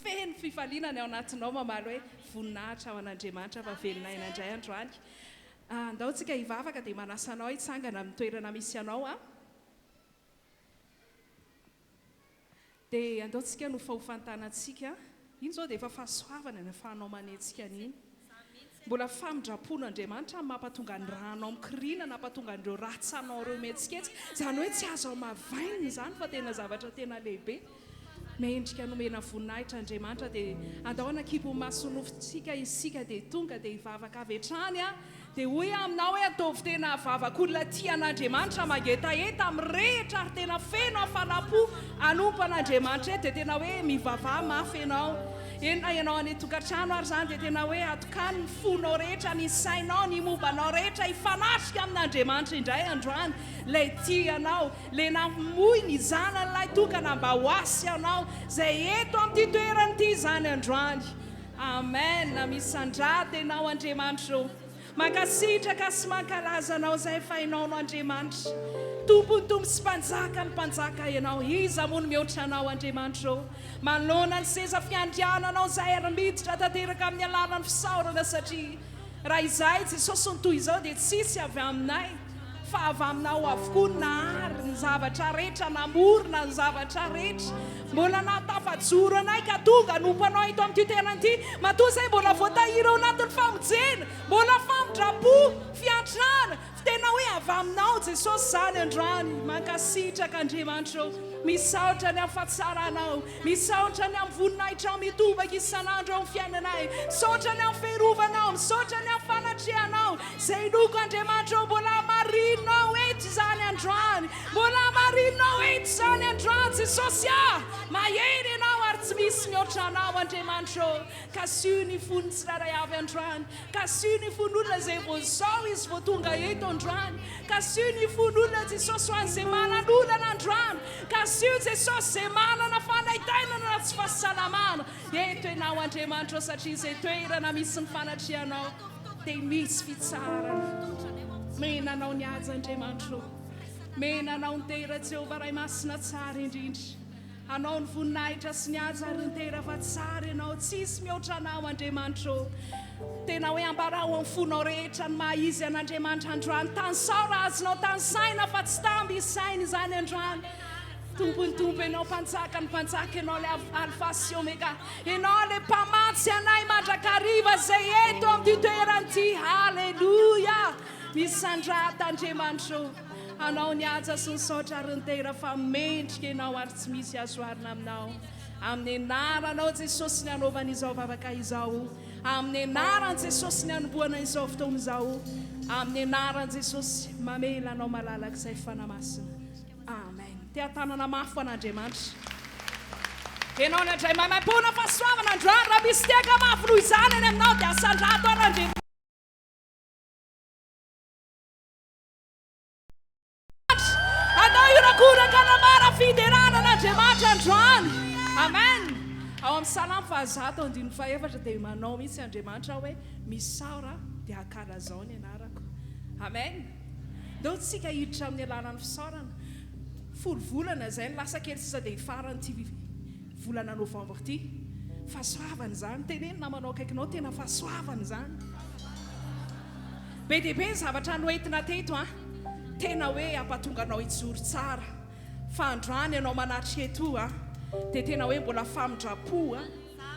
feno fifalinana ao anatinao mamaly hoe voninahitra ao an'Andriamanitra fa velona inandray androany. Andao tsika hivavaka dia manasanao hitsangana amin'ny toerana misy anao a. Dia andao tsika no fahofantanantsika. Iny zao dia efa fahasoavana ny ahafahanao manentsika an'iny. Mbola famindrapon'Andriamanitra mampatonga ny ranao mikirina na mampatonga an'ireo ratsanao ireo metsiketsika. Izany hoe tsy azo mavainina izany fa tena zavatra tena lehibe. Mendrika nomena voninahitra Andriamanitra dia andao anakipo masonofintsika isika dia tonga dia hivavaka avy hatrany a. Dia hoy aminao hoe ataovy tena vavaka olona tian'Andriamanitra mangetaeta amin'ny rehetra ary tena feno hafalapo anompan'Andriamanitra dia tena hoe mivavaha mafy ianao. Enina ianao any tokantrano ary zany dia tena hoe atokany ny fonao rehetra ny sainao ny mombanao rehetra hifanatrika amin'Andriamanitra indray androany. Lay tianao, lay namoy ny zanan'ilay tokana mba ho asy ianao izay eto amin'ity toerana ity izany androany. Amen. Misandràty ianao Andriamanitra. Mankasitraka sy mankalaza anao izay fainao no Andriamanitra. Tompony tompo sy mpanjaka ny mpanjaka ianao. Iza moa no mihoatra anao Andriamanitra. Manoloana ny seza fiandriananao izay ary-miditra tanteraka amin'ny alalan'ny fisaorana satria raha izay Jesosy ny toy izao dia tsisy avy aminay fa avy aminao avokoa nahary ny zavatra rehetra namorona ny zavatra rehetra. Mbola natafajoro anay ka tonga nompanao ito amin'ity toerana ity. Matoa izay mbola voatahiry ao anatin'ny famonjena, mbola famindrapo, fiantrana. Tena hoe avy aminao Jesosy izany androany. Mankasitraka Andriamanitra. Misaotra ny afatsaranao, misaotra ny amin'ny voninahitrao mitobaka isan'andro ao amin'ny fiainanay, misaotra ny amin'ny fiarovanao, misaotra ny amin'ny fanatrianao. Izay loko Andriamanitra mbola marinao eto izany androany, mbola marinao eto izany androany Jesosy a. Mahery ianao ary tsy misy mihoatra anao Andriamanitra. Kasio ny fony tsiraray avy androany, kasio ny fon'olona izay voazao izy vao tonga eto androany, kasio ny fon'olona Jesosy ho an'izay manan'olana androany, kasio Jesosy izay manana fanaitainana na tsy fahasalamana eto ianao Andriamanitra satria izay toerana misy ny fanatrianao dia misy fitsarana. Menanao ny azy Andriamanitra, menanao ny tera Jehovah Ray Masina tsara indrindra. Anao ny voninahitra sy ny azy ary ny tera fa tsara ianao, tsisy mihoatra anao Andriamanitra. Tena hoe ambarao amin'ny fonao rehetra ny maha-izy an'Andriamanitra androany. Tany saora azonao tany saina fa tsy tamby saina izany androany. Tompony tompo ianao mpanjaka ny mpanjaka ianao le alfa sy omega, ianao le mpamatsy anay mandrakariva izay eto amin'ity toerana ity. Halleluja. Misandràty Andriamanitra. Anao ny aja sy ny saotra ary ny tera fa mendrika ianao ary tsy misy azoarina aminao. Amin'ny anaranao Jesosy ny anaovana izao vavaka izao, amin'ny anaran'i Jesosy ny anombohana izao fotoana izao, amin'ny anaran'i Jesosy mamela anao malalaka izay fanamasina. Amen. Tia tanana mafy an'Andriamanitra. Ianao ny andray maimai-pona fahasoavana androany raha misy tiaka mafy noho izany any aminao dia asandrato an'Andriamanitra. Anao iorakoraka namara fiderana an'Andriamanitra androany. Amen. Ao amin'ny Salamo 104 dia manao mihitsy Andriamanitra hoe misaora dia akalazao ny anarako. Amen. Ndao tsika hiditra amin'ny alalany fisaorana. Folo volana izay ny lasa kely sisa dia farany ity volana novembre ity. Fahasoavana izany. Tenenina manao akaikinao tena fahasoavana izany. Be dia be ny zavatra noentina teto a. Tena hoe ampatonganao hijoro tsara. Fa androany ianao manatrika eto a dia tena hoe mbola famindrapo a,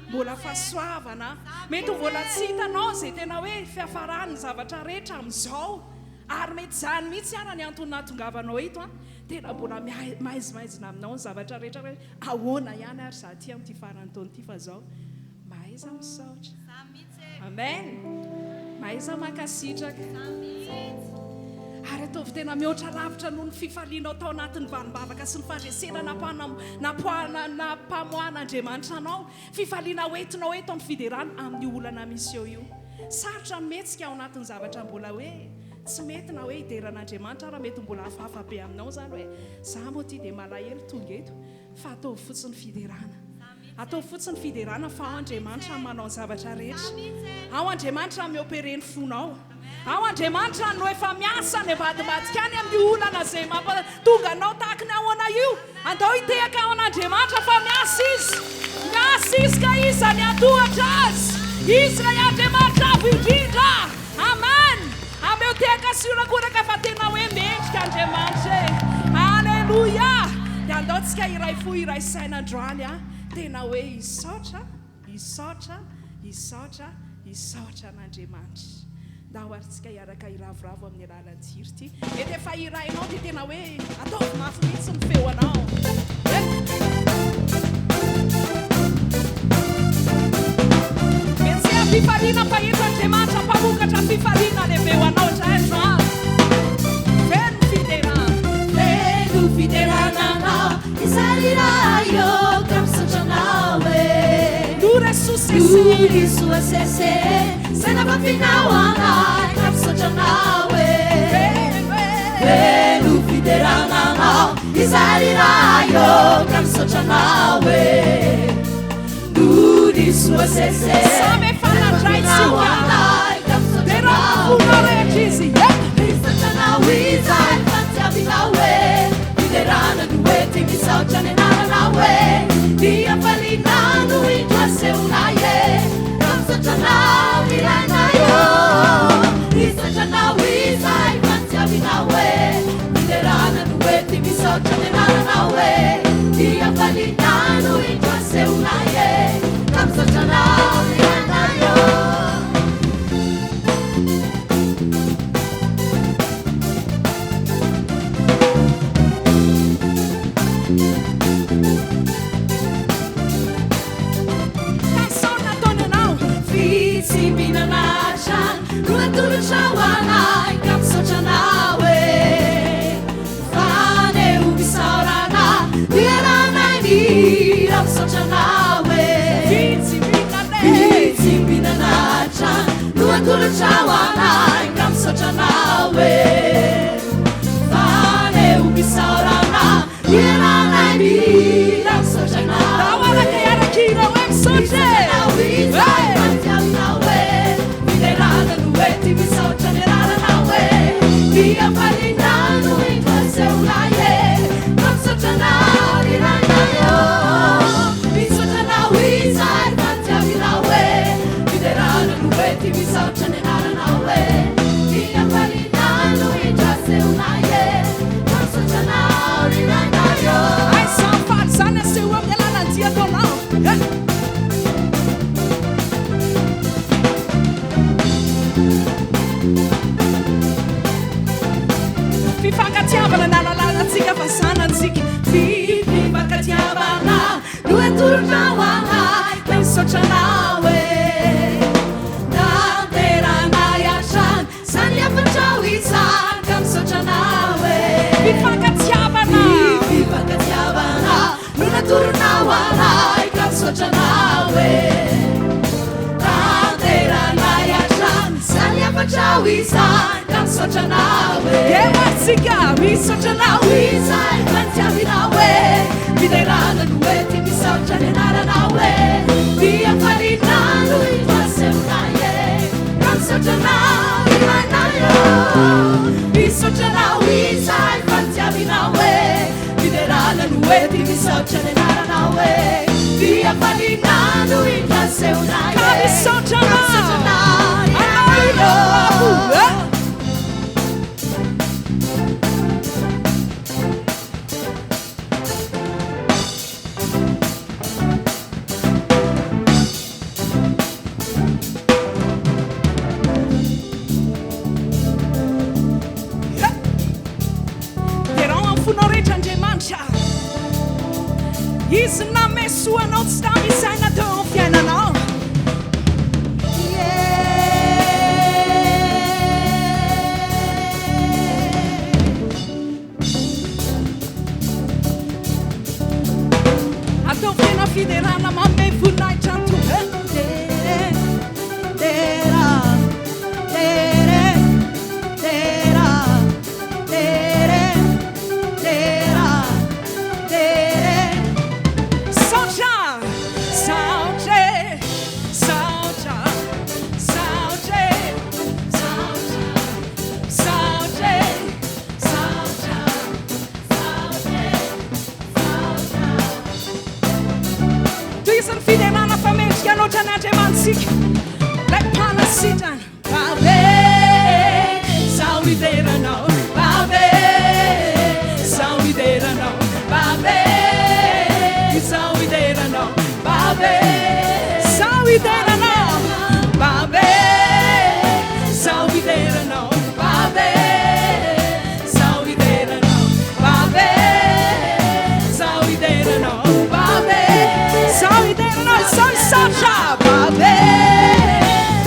mbola fahasoavana. Mety ho mbola tsy hitanao izay tena hoe fiafarany ny zavatra rehetra amin'izao. Ary mety izany mihitsy ara ny antony nahatongavanao eto a. Tena mbola maizimaizina aminao ny zavatra rehetra hoe ahoana ihany ary za ty amin'ity farany taona ity fa zao mahaiza misaotra. Amen. Mahaiza mankasitraka. Ary ataovy tena mihoatra lavitra noho ny fifalianao tao anatin'ny vanim-bavaka sy ny fandresena nampamohan'Andriamanitra anao. Fifaliana hoentinao eto amin'ny fiderana amin'ny olana misy eo. Sarotra mihetsika ao anatin'ny zavatra mbola hoe tsy mety na hoe hideran'Andriamanitra raha mety mbola hafahafa be aminao izany hoe za moa ty dia malahelo tonga eto fa ataovy fotsiny fiderana. Ataovy fotsiny fiderana fa ao Andriamanitra manao ny zavatra rehetra. Ao Andriamanitra miopere ny fonao. Ao Andriamanitra no efa miasa ny avadimadika any amin'ny olana izay mampatonga anao tahaka ny ahoana io. andao hitehaka ao an'andriamanitra fa miasa izy ka izany atohatra azy izy ray andriamanitra avo indrindra amen ameo tehaka siorakoraka fa tena hoe mendrika andriamanitra alleloia dia andaontsika iray fo iray sainandroany tena hoe isaotra n'andriamanitra nda ho aryntsika iaraka iravoravo amin'ny alalanjiro ty ety efa irainao dia tena hoe ataovy mafy mihitsy ny feo anao metsy fifaliana mpahito andriamanitra mpamokatra fifaliana le feo anao traandroany veno fiderananao isariraio kamsotranao Nurisu-sese Senapapinawana Kapsotanawe Venu fideranana Isarirayo Kapsotanawe Nurisu-sese Senapapinawana Kapsotanawe Isatanawiza Fantiabinawe Fiderana dueti Misaujanenanawe Dia falinanu Seulaye, Kamsotanawi Ranayo, Isatanawi Zai Fantiabinawe, Miderana Nueti Misaujanenanawe, Dia falinanu Seulaye, Kamsotanawi Ranayo. Shawana Kapsotanawe Fane ubisaurana Uyanana ni Kapsotanawe Vitsimbinanacha Nuatulu shawana Kapsotanawe Fane ubisaurana Uyanana ni Kapsotanawe Tawana kayara kira wemsote Dia falinanu Seulaye, Kamsotanawi Ranayo, Misotanawi Zai Fantiabinawe, Miderana Nueti Misaujanenanawe, Dia falinanu Seulaye, Kamsotanawi Ranayo. Ai safad sana sewa melana dia donao. Fifakatiavana nalalantsika fa sanantsika Fifakatiavana Nueturnawana Kamsotranawe Nateranayashan Sanyafanchawisan Kamsotranawe Fifakatiavana Nueturnawana Kamsotranawe Nateranayashan Sanyafanchawisan Kamsotranawe Yewatsika Misotanawi Zai Fantiabinawe Miderana Nueti Misaujanenanawe Dia falinanu Seulaye Kamsotanawi Ranayo Misotanawi Zai Fantiabinawe Miderana Nueti Misaujanenanawe Dia falinanu Seulaye Kamsotanawi Ranayo. Izy namesoanao tsy tamisaina teo amin'ny fiainanao atao tena fiderana manome voninahitra anto ideranao babe izao ideranao babe zao ideranao babe zao ideranao babe zao ideranao babe zao ideranao babe zao ideranao zao isotra babe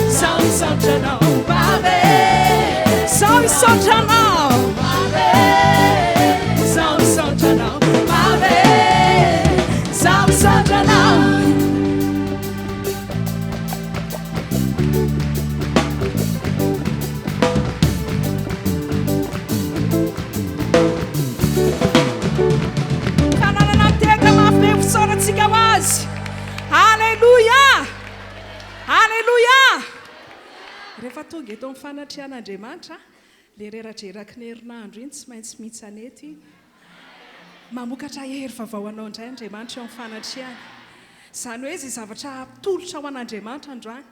zao isotranao babe zao isotranao babe zao isotranao babe zao isotranao Alleluia! Alleluia! Rehefa tonga eto amin'ny fanatrian'Andriamanitra, le reradreraky ny herinandro iny tsy maintsy mitsanety mamokatra hery vavahoanao indray Andriamanitra eo amin'ny fanatriana. Izany hoe izay zavatra tolotra ho an'Andriamanitra androany,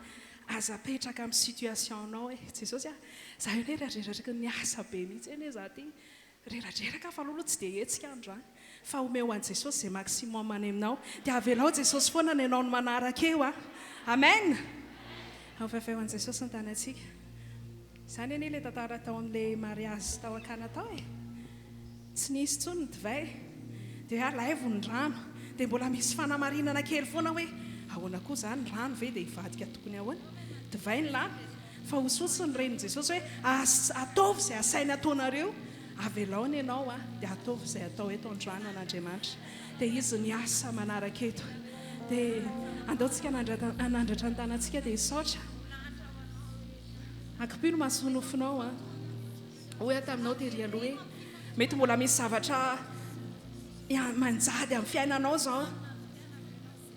aza petraka amin'ny situationao hoe Jesosy a, za io reradreraky ny asa be mihitsy eny za ty reradreraka fa aloha tsy dia hetsika androany. Fa omeo an Jesosy izay maximum any aminao, dia avelao Jesosy foana ny anao no manaraka eo a. Amen. Ao faifeo an Jesosy ny tanantsika. Izany anie ilay tantara tao amin'ilay mariazy tao akana tao e. Tsy nisy intsony ny divay, dia laivo ny rano, dia mbola misy fanamarinana kely foana hoe ahoana koa izany rano ve dia hivadika tokony ahoana. Divay ny lany, fa hosotsy ny renin Jesosy hoe ataovy izay asaina ataonareo. Avelao ny ianao a, dia ataovy izay atao eto androany an'Andriamanitra. Dia izy ny asa manaraka eto. Dia andaontsika anandratra ny tanantsika dia hisaotra. Akipino mahasoa nofinao a. Hoe taminao tery aloha hoe mety mbola misy zavatra manjady amin'ny fiainanao zao.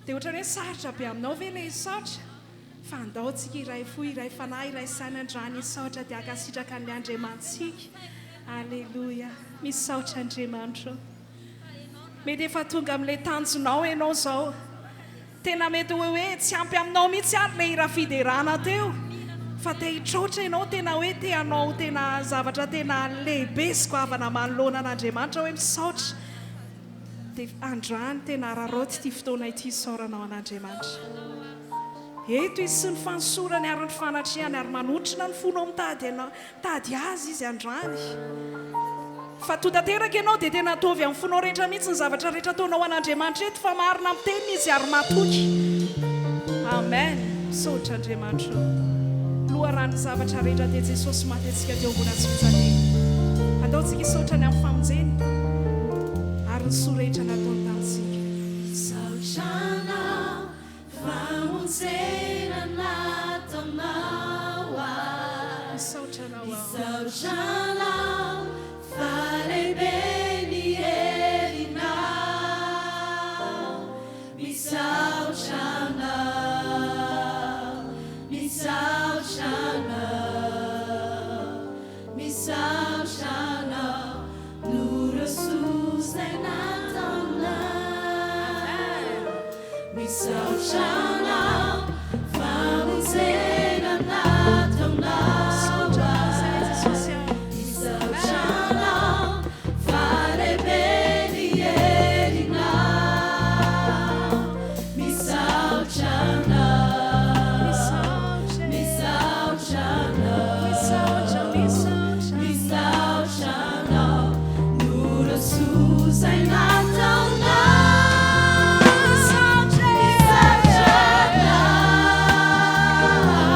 Dia ohatrany hoe sarotra be aminao ve ilay hisaotra. Fa andaontsika iray fo, iray fanahy, iray sanandrany hisaotra dia akasitraka an'ilay Andriamantsika. Alleluia. Misaotra Andriamanitra. Mety efa tonga amin'ilay tanjonao ianao zao. Tena mety hoe tsy ampy aminao mihitsy ary ilay hira fiderana teo. Fa te hitrotra ianao tena hoe te hanao tena zavatra tena lehibe sy goavana manoloana an'Andriamanitra hoe misaotra. Dia androany tena raraoty ity fotoana ity isaoranao an'Andriamanitra. Eto izy sy ny fansorany ary ny fanatriany ary manotrina ny fonao mitady azy izy androany. Fa totanteraka ianao dia tena atovy amin'ny fonao rehetra mihitsy ny zavatra rehetra ataonao an'Andriamanitra eto fa marina miteny izy ary matoky. Amen. Misaotra Andriamanitra. Loharano zavatra rehetra dia Jesosy matetsika teo ambony fijaliana. Ataontsika hisaotra ny amin'ny famonjeny ary ny soa rehetra nataony tamintsika. Saotranao famonjena nataonao ahy. Saotranao falehibe ny herinao. Misaotranao, misaotranao no resosy izay nataonao. Misaotranao famonjena nataonao. Misaotranao falehibe ny herinao. Misaotranao, misaotranao no resosy izay nataonao. Misaotranao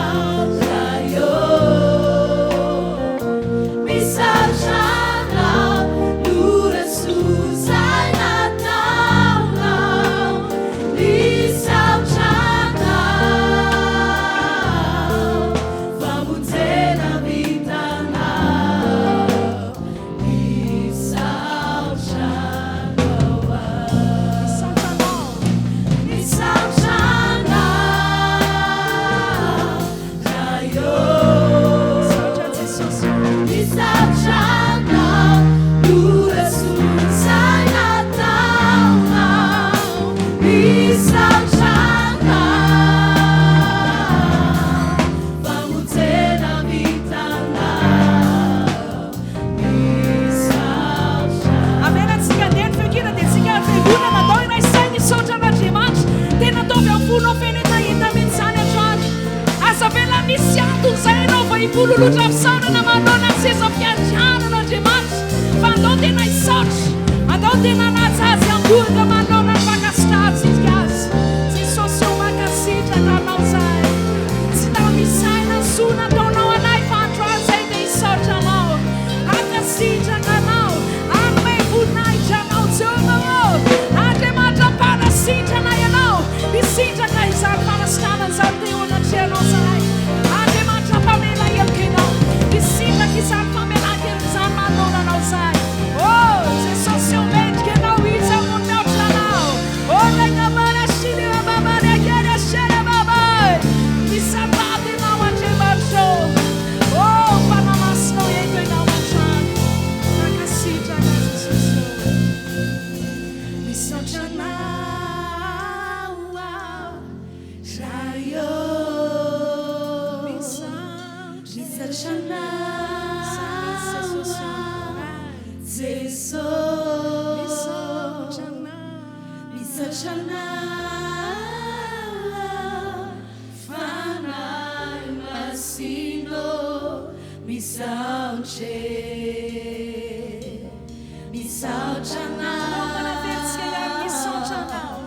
ipololotra misaorana manona seza fiandrianan'andriamanitra fa andao tena hisaotra andao tena najazy ambonitra manona ny vakastratsika azy jesosy eo makasitraka anao zay tsy tamisaina sona ataonao anay fa androany zay dia hisaotra anao akasitraka anao anome voninahitra anao jehovah andriamanitra mpanasitrana ianao hisitraka izany fanasitrana izany teonatreanao zay andriamanitra mpamela helika ianao hisitraka izany famelan-kelika izany manonanao zay jesosy eo mendrika ianao izy amony miaotra anao oregnamanashineamamanakeriasherababay misabady ianao andriamanitra fanamasinao eto ianao mantrano nakasitraka jesosy misaotra anao raio misaotra anao Jesosy misaotra anao fanay masino misaotra anao manaveritsika misaotra anao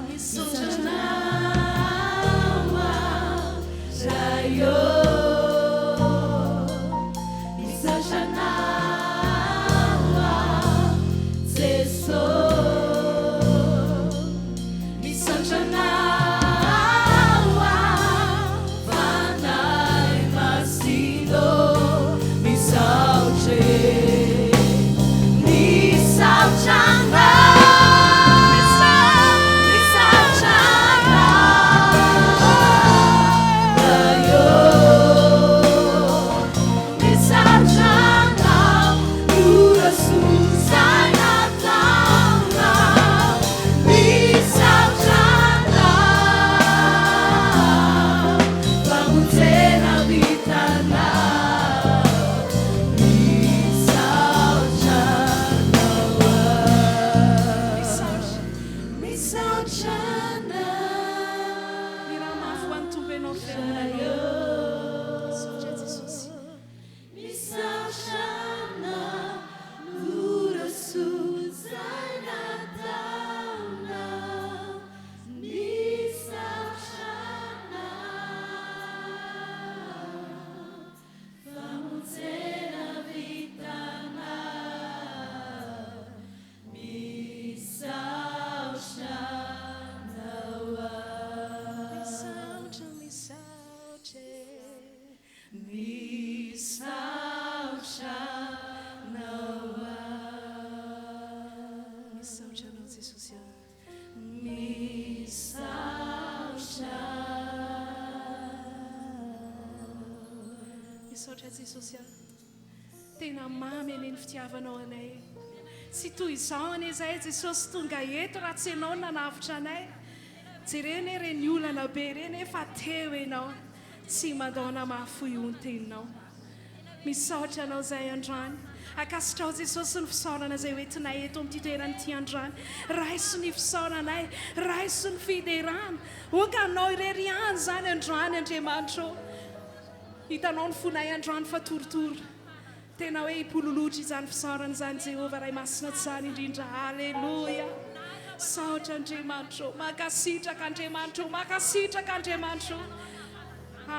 raio misaotra anao Jesosy misaotra anao fanay masino misaotra Jesosy tena mamy eny ny fitiavanao anay tsy toy izao ane zay Jesosy tonga eto raha tsy ianao nanavitra anay jereny reny olana be reny efa teo ianao tsy mandona mahafoy ho ny teninao misaotra anao zay androany akasitrao Jesosy ny fisaorana zay hoentinay eto amin'ity toeranyity androany raiso ny fisaoranay raiso ny fiderana oka anao ireriany zany androany Andriamanitra hitanao ny fonay androany fa torotoro tena hoe hipololotra izany fisaorana izany Jehovah ray masina tsara indrindra alleluia saotra Andriamanitra makasitraka Andriamanitra makasitraka Andriamanitra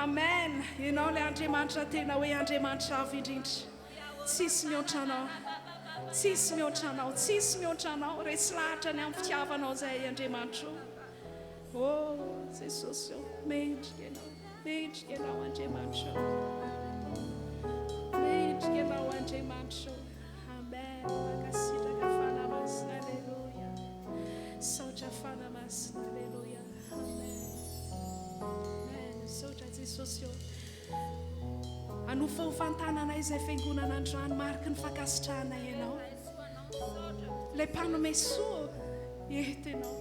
amen ianao ilay Andriamanitra tena hoe Andriamanitra avo indrindra tsisy mihoatra anao tsisy mihoatra anao tsisy mihoatra anao resy lahatra ny amin'ny fitiavanao zay Andriamanitra Jesosy mendrika ianao mendrika ianao Andriamanitra mendrika ianao Andriamanitra amen makasitraka fanamasina alleluia saotra fanamasina alleluia amen amen saotra Jesosy anofa ho fantananay izay fiangonana androany mariky ny fakasitrahanay ianao ilay mpanome soa eto ianao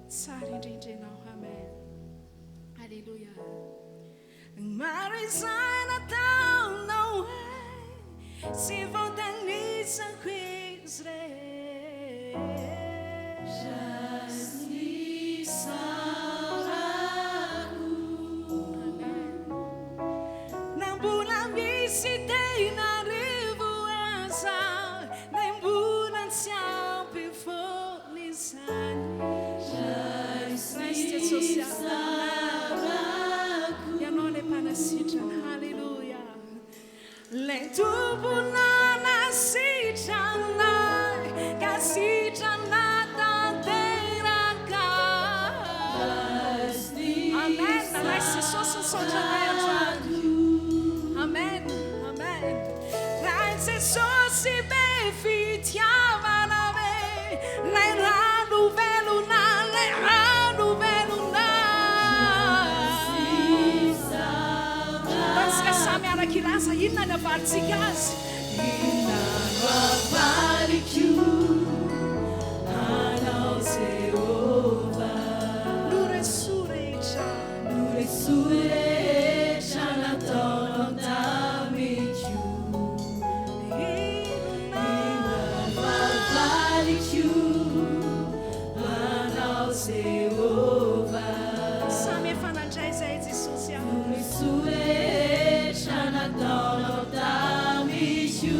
tsara indrindra ianao amen alleluia maro izay nataonao sy voatanisako izy rehetra Jesosy misaotranay androany. Amen, amen. Raha Jesosy be fitiavana be, lay rano velona, lay rano velona. Ratsika samy arak'iraza, inona ny avalitsika azy? Inona no avaliko anao Jehova, no resorehetra nataonao tamiko. Inona avaliko anao Jehova, samy efa nandray zay Jesosy aho. No resorehetra nataonao tamiko.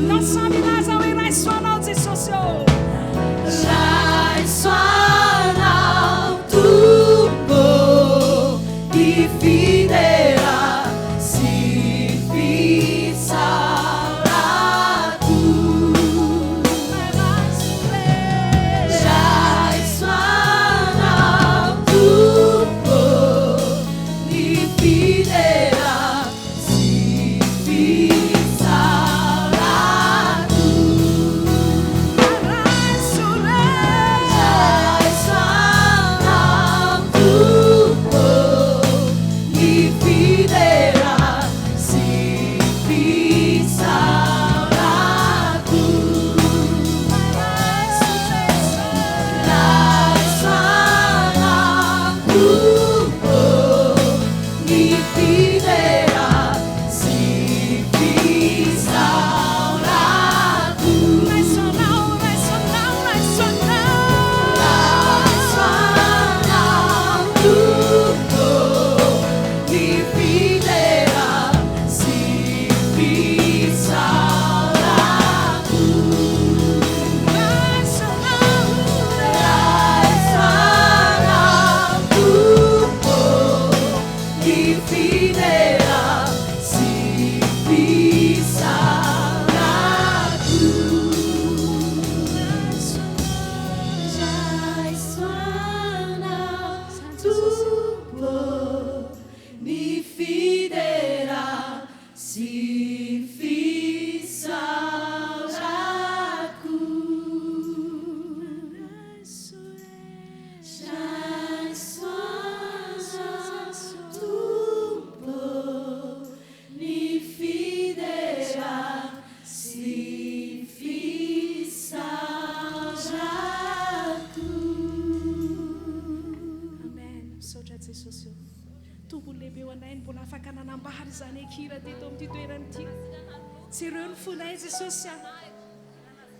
Não sabe mais ao ir lá só não dissociou. Já só não tubo e fidera se fissara tu. Já só não tubo e fidera se fissara tu.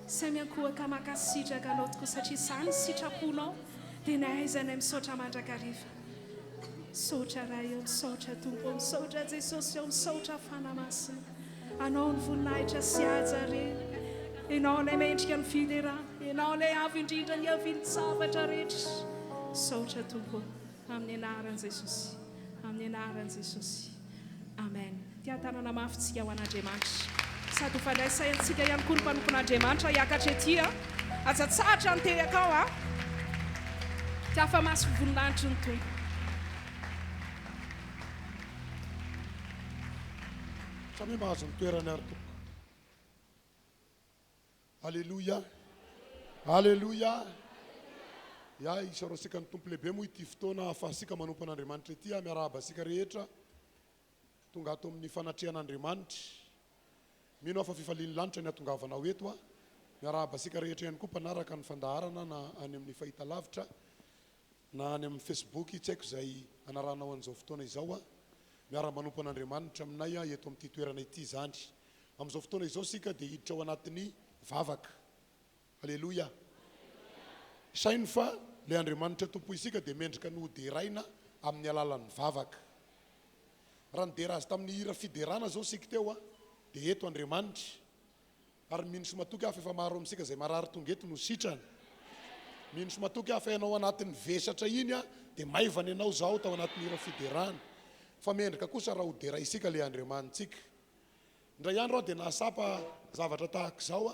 Samiakoaka makasitraka anao tokoa satria izany sitraponao dia nahaizana misaotra mandrakariva. Misaotra raha eo, misaotra tompo, misaotra Jesosy eo, misaotra fanamasina. Anao ny voninahitra sy haja ianao ilay mendrika ny fidera, ianao ilay avy indrindra ny aviany zavatra rehetra. Misaotra tompo amin'ny anaran'i Jesosy, amin'ny anaran'i Jesosy. Amen. Tia tanana mafitsika ho an'Andriamanitra. Sady fandraisantsika ihany koa ny mpanompon'Andriamanitra hiakatra etỳ ajatsahatra ny teny akao tia afa-maso voninahitry ny tompo. Samy mahazo ny toerany ary tompoko. Alléluia. Alléluia. Ya isarosika ny tompo lehibe moa ity fotoana ahafahasika manompan'Andriamanitra ity miarahaba asika rehetra tonga ato amin'ny fanatrehan'Andriamanitra. Mino afa fifalian'ny lanitra ny atongavanao eto miarahaba asika rehetra ihany koa mpanaraka ny fandaharana na any amin'ny fahitalavitra na any amin'ny Facebook tsy haiko izay anaranao an'izao fotoana izao miara manompan'Andriamanitra aminay eto amin'ity toerana ity zany. Amin'izao fotoana izao sika dia hiditra ao anatin'ny vavaka. Haleluya. Sainy fa le Andriamanitra tompo isika dia mendrika ny hoderaina amin'ny alalan'ny vavaka. Raha nidera azy tamin'ny hira fiderana zao sika teo dia eto Andriamanitra. Ary mino somatoky hafa efa maro amintsika izay marary tonga eto no sitrany. Mino somatoky hafa ianao anatin'ny vesatra iny dia maivana ianao zao tao anatin'ny hira fiderana. Fa mendrika kosa raha hodera isika le Andriamanitsika. Indray andro dia nahasapa zavatra tahaka izao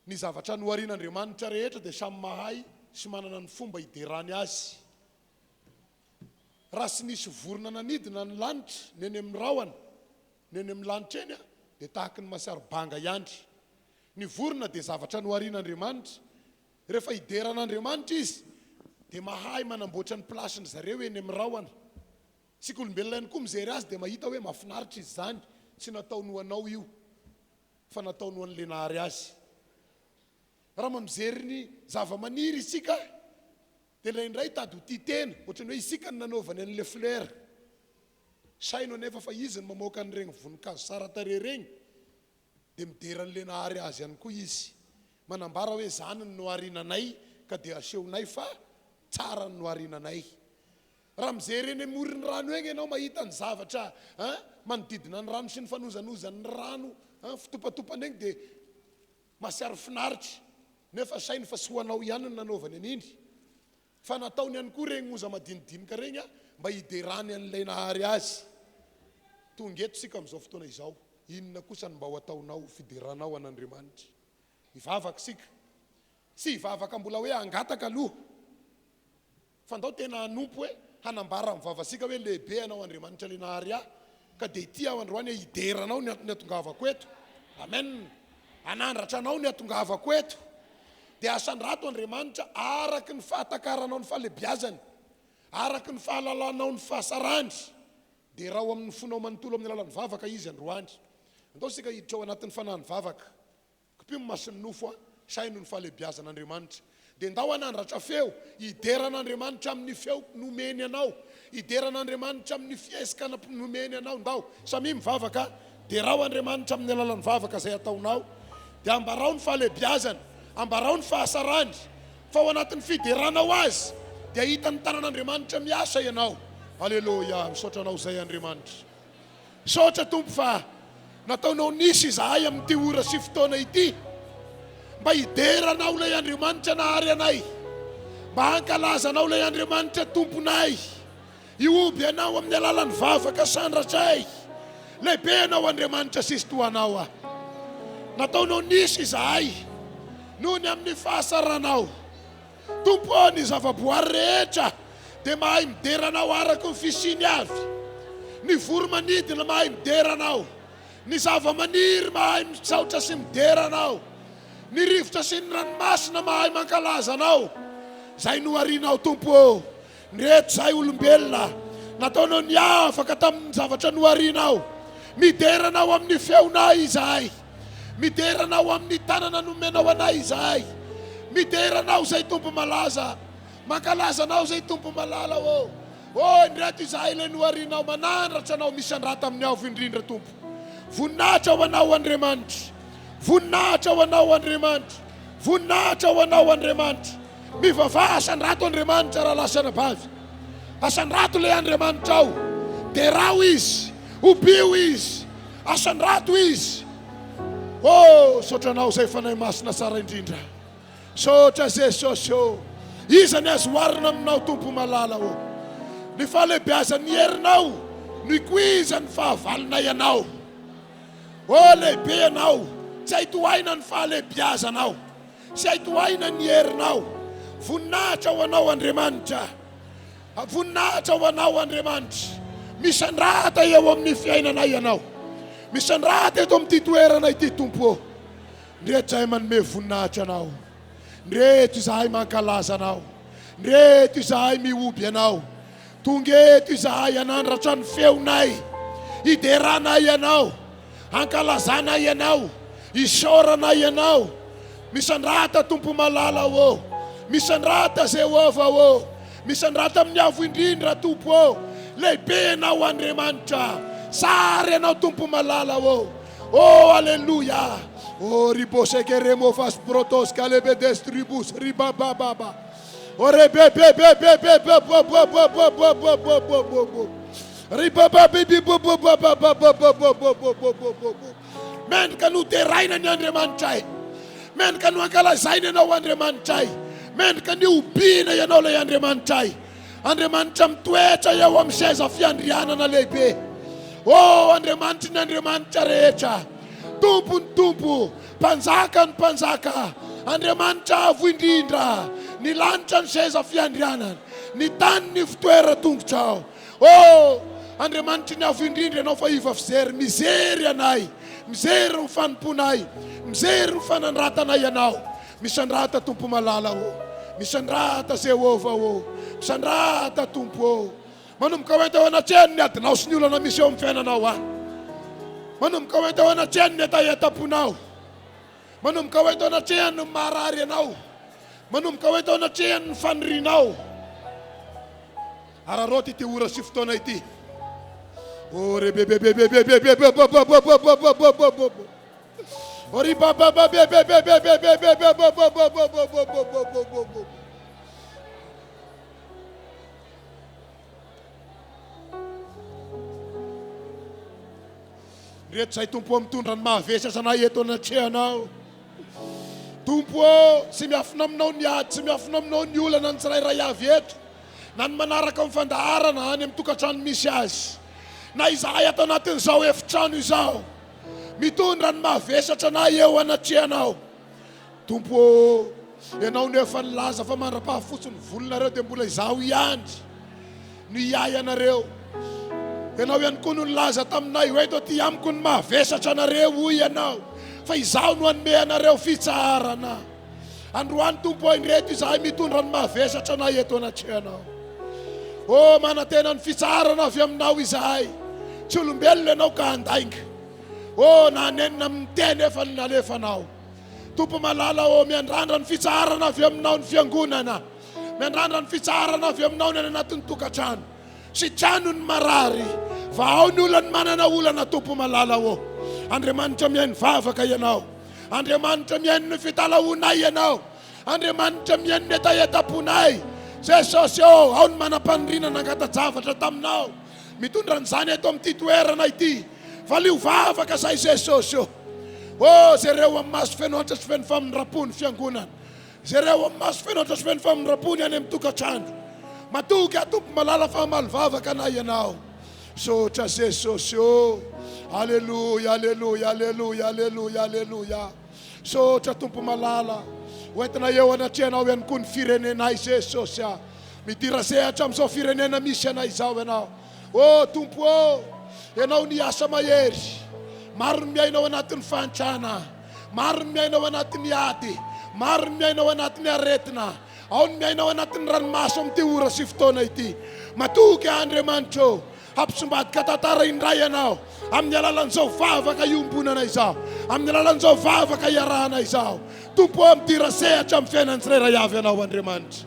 ny zavatra noharian'Andriamanitra rehetra dia samy mahay sy manana ny fomba hiderany azy. Raha sy nisy vorona nanidina ny lanitra neny amin'ny rahona neny amin'ny lanitra eny dia tahaka ny masarobanga ihany. Ny vorona dia zavatra noharian'Andriamanitra. Rehefa hideran'Andriamanitra izy dia mahay manamboatra ny plasiny zareo eny amin'ny rahona. Sika olombelona ihany koa mijery azy dia mahita hoe mahafinaritra izy zany. Tsy natao noanao io fa natao noan'le nahary azy. Raha mamijery ny zava-maniry isika dia indraindray tady ho titena ohatrany hoe isika ny nanaovany an'le fleur. Saino anefa fa izy ny mamoaka an'ireny voninkazo sara tarehy reny dia mideran'le nahary azy ihany koa izy. Manambara hoe zany ny nohariananay ka dia asehonay fa tsara ny nohariananay. Raha mijery eny amoron'ny rano eny ianao mahita ny zavatra manodidina ny rano sy ny fanozanozan'ny rano fitopatopana eny dia masiary finaritra. Nefa sainy fa sy hoanao ihany ny nanaovany an'iny. Fa nataony ihany koa regny oza madinidinika regny mba hiderany an'ilay nahary azy. Tonga eto sika amin'izao fotoana izao. Inona kosa ny mba ho ataonao fideranao an'Andriamanitra. Hivavaka sika. Sy hivavaka mbola hoe hangataka aloha. Fa ndao tena hanompo hoe hanambara mivavasika hoe lehibe anao Andriamanitra le nahary ka dia ity aho androany hideranao ny atongavako eto. Amen. Anandratra anao ny atongavako eto. Dia asandrato Andriamanitra araky ny fahatakaranao ny fahalebiazany, araky ny fahalalanao ny fahasarany. Dia raha ao amin'ny fonao manontolo amin'ny alalan'ny vavaka izy androany. Andao sika hiditra ao anatin'ny fanahin'ny vavaka. Kopimo masin'ny nofo saino ny fahalebiazan'Andriamanitra. Dia ndao anandratra feo, hideran'Andriamanitra amin'ny feo nomeny anao, hideran'Andriamanitra amin'ny fiesika nomeny anao ndao. Samy mivavaka dia raha Andriamanitra amin'ny alalan'ny vavaka izay ataonao. Dia ambarao ny fahalebiazany, ambarao ny fahasarany. Fa ao anatin'ny fideranao azy dia hita ny tanan'Andriamanitra miasa ianao. Haleluya, misaotra anao izay Andriamanitra. Saotra tompo fa nataonao nisy izahay amin'ity ora sy fotoana ity mba hideranao ilay Andriamanitra nahary anay, mba hankalazanao ilay Andriamanitra tomponay, hioby anao amin'ny alalan'ny vavaka sandratray. Lehibe anao Andriamanitra sisy toanao nataonao nisy izahay noho ny amin'ny fahasaranao. Tompo ny zavaboary rehetra dia mahay mideranao araky ny fisiny avy. Ny voro manidina mahay mideranao, ny zava-maniry mahay misaotra sy mideranao, ny rivotra sy ny ranomasina mahay mankalazanao. Zay noharianao tompo. Reto zay olombelona nataonao ny afaka tamin'ny zavatra noharianao. Mideranao amin'ny feonay izahay, mideranao amin'ny tanana nomenao anay izahay, mideranao zay tompo malaza, mankalazanao zay tompo malala. Indreto izahay ilay noharianao, manandratra anao misy andrata amin'ny avo indrindra tompo. Voninahitra ho anao Andriamanitra, voninahitra ho anao Andriamanitra, voninahitra ho anao Andriamanitra. Mivavaha asandrato Andriamanitra raha lasana bavy. Asandrato ilay Andriamanitra ao, derao izy, ubio izy, asandrato izy. Saotra anao zay fanahy masina sara indrindra. Saotra Jesosy izany azo oarina aminao tompo malala. Ny fahalebiazany herinao no ikoizany fahavalonay anao. Lehibe ianao, tsy haitohaina ny fahalebiazanao, tsy haitohaina ny herinao. Voninahitra ho anao Andriamanitra, voninahitra ho anao Andriamanitra. Misandrata eo amin'ny fiainanay ianao, misandrata eto amin'ity toerana ity tompo. Rehetra izay manome voninahitra anao, ndreto izahay mankalaza anao, ndreto izahay mioby anao, tongeto izahay anandratra ny feonay, hideranay ianao, ankalazanay ianao, isorana ianao. Misandrata tompo malala ô, misandrata Jehova ô, misandrata amin'ny avo indrindra tompo ô, lehibe anao Andriamanitra, sary anao tompo malala ô. Oh alleluia. Oh ribosekeremo fas protos kalebe destribus ribababa. Men kan u teraina ni Andriamanitra, men kan u ankalazaina ianao Andriamanitra, men kan u ubina ianao ilay Andriamanitra. Andriamanitra mitoetra eo amin'ny seza fiandrianana lehibe. Oh Andriamanitra ny Andriamanitra rehetra, tompo ny tompo, mpanjaka ny mpanjaka, Andriamanitra avo indrindra, ny lanitra ny seza fiandrianana, ny tany ny fitoera tongotrao. Oh Andriamanitra ny avo indrindra ianao fa iva fizery, mizery anay, mizery ny fanomponay, mizery ny fanandratanay ianao. Misandrata tompo malala ô, misandrata Jehova ô, misandrata tompo ô. Manomboka ho enta ho anatrehany ny adinao sy ny olana misy eo amin'ny fiainanao any. Manomboka ho enta ho anatrehany ny etaetaponao, manomboka ho enta ho anatrehany ny marary anao, manomboka ho enta ho anatrehany ny fanirinao. Araroty ity ora sy fotoana ity. Oh reto zay tompo mitondra ny mahavesy asanay eto anatrehanao. Tompo sy miafina aminao ny ady, sy miafina aminao ny olana ny tsirairay avy eto, na ny manaraka amin'ny fandaharana any amin'ny tokantrano misy azy, na izahay ato anatin'izao efitrano izao, mitondra ny mahavesatra anay eo anatrehanao. Tompo ianao nefa nilaza fa mandra-pahafotsiny volonareo dia mbola izaho iandry no iay anareo. Ianao ihany koa no nilaza taminay hoe eto ty amiko ny mahavesatra anareo hoy ianao, fa izaho no hanome anareo fitsarana. Androany tompo indreto izahay mitondra ny mahavesatra anay eto anatrehanao. Oh manantena ny fitsarana avy aminao izahay, tsy olombelona ianao ka handainga. Oh nanenina amin'ny teny efa nalefanao. Tompo malala oh miandrandra ny fitsarana avy aminao ny fiangonana, miandrandra ny fitsarana avy aminao ny anatin'ny tokantrano, sy trano ny marary, va ao ny olana manana olana tompo malala oh. Andriamanitra mihaino vavaka ianao, Andriamanitra mihaino ny fitalaonay ianao, Andriamanitra mihaino ny etaetaponay. Jesosy oh, ao ny manam-paniriana nangata-javatra taminao, mitondra n'izany eto amin'ity toerana ity. Valio vavaka zay Jesosy oh. Oh zareo amin'ny maso fenoatra sy feno famindrapony fiangonana, zareo amin'ny maso fenoatra sy feno famindrapony any amin'ny tokantrano, matoky atompo malala fa malivavaka anay ianao. Sotra Jesosy oh. Alleluia, alleluia, alleluia, alleluia, alleluia. Sotra tompo malala, hoentina eo anatrehanao ihany koa ny firenenay Jesosy ah. Midira sehatra amin'izao firenena misy anay izao ianao. Oh tompo oh, ianao niasa mahery, maro ny miainao anatin'ny fantrana, maro ny miainao anatin'ny ady, maro ny miainao anatin'ny aretina, ao ny miainao anatin'ny ranomaso amin'ity ora sy fotoana ity. Matoky Andriamanitra oh, hampisombadika tantara indray ianao amin'ny alalan'izao vavaka iombonana izao, amin'ny alalan'izao vavaka iarahana izao. Tompo midira sehatra amin'ny fiainany tsirairay avy ianao Andriamanitra.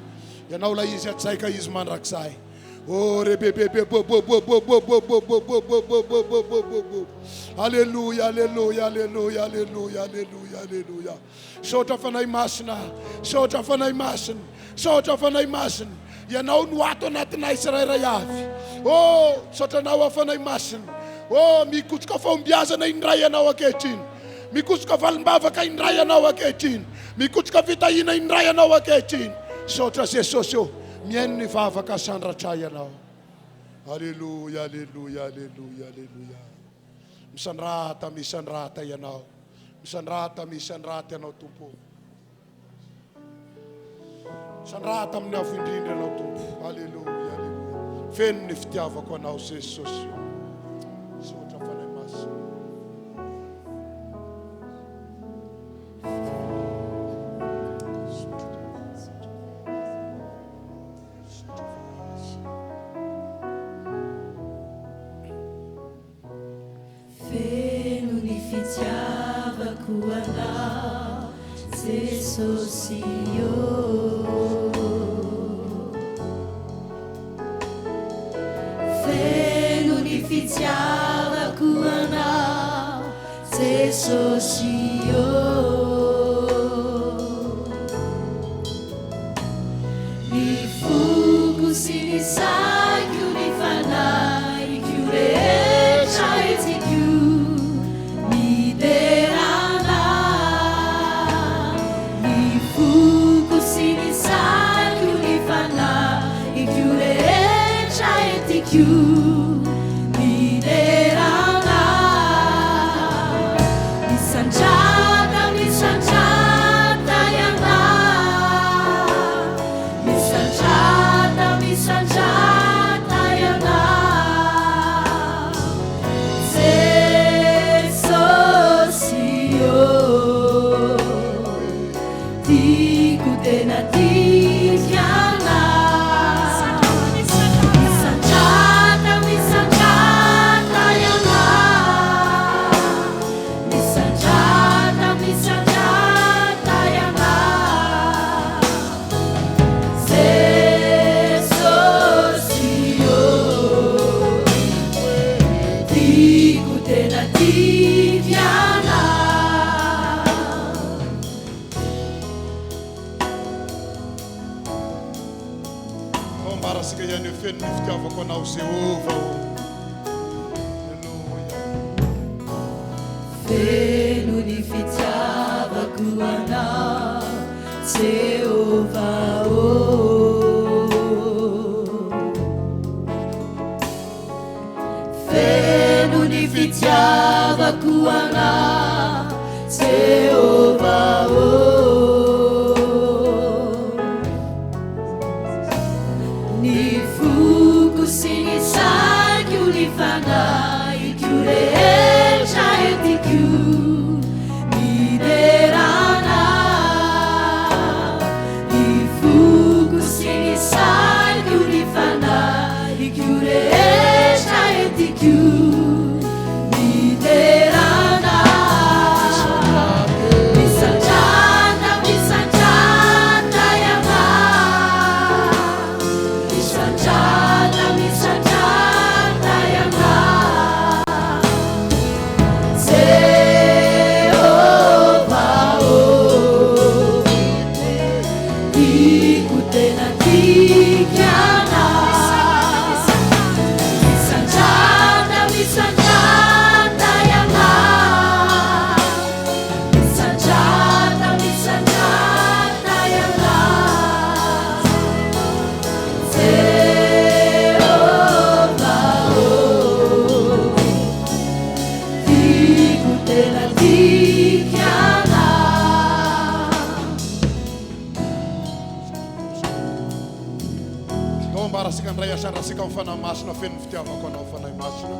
Ianao la izy atsay ka izy mandrakizay. Oh rebebebe bo bo bo bo bo bo bo bo bo bo bo bo bo bo bo bo. Alleluia, alleluia, alleluia, alleluia, alleluia, alleluia. Sotra fanay masina, sotra fanay masina, sotra fanay masina. Ianao no ato anatinay tsirairay avy. Oh sotranao afanay masina. Oh mikotroka fahombiazana indray ianao ankehitriny, mikotroka valim-bavaka indray ianao ankehitriny, mikotroka fitahina indray ianao ankehitriny. Sotra Jesosy oh, mihaino ny vavaka sandratra ianao. Alleluia, alleluia, alleluia, alleluia. Misandrata, misandrata ianao, misandrata, misandrata ianao tompo. Misandrata amin'ny avo indrindra ianao tompo. Alleluia, alleluia. Feno ny fitiavako anao Jesosy. Sotra fanay masina. Sotra kuana Jesosio feno ni fitiavako anao Jesosio ni fuko sy ny saiko ny fanaiko rehetra etiko miderana ny fuko sy ny saiko ny fanaiko rehetra etiko miderana misandrada misandrada iana misandrada misandrada iana Jesosio tiako tena tikiana misandrada misandrada iana misandrada misandrada iana Jesosio tiako tena tikiana Ambarasika ihany eo feno ny fitiavako anao Jehova Alleluia feno ny fitiavako anao Jehova feno ny fitiavako anao Jehova ny fuko sy ny saiko ny fanaiko rehetra etiko miderana ny fuko sy ny saiko ny fanaiko rehetra etiko miderana misandrada misandrada iana misandrada misandrada iana Jehova tiako tena tikiana misandrada misandrada iana misandrada misandrada iana Jehova tiako tena tikiana Tao ambarasika ndray asandrasika amin'ny fanahy masina feno ny fitiavako anao fanahy masina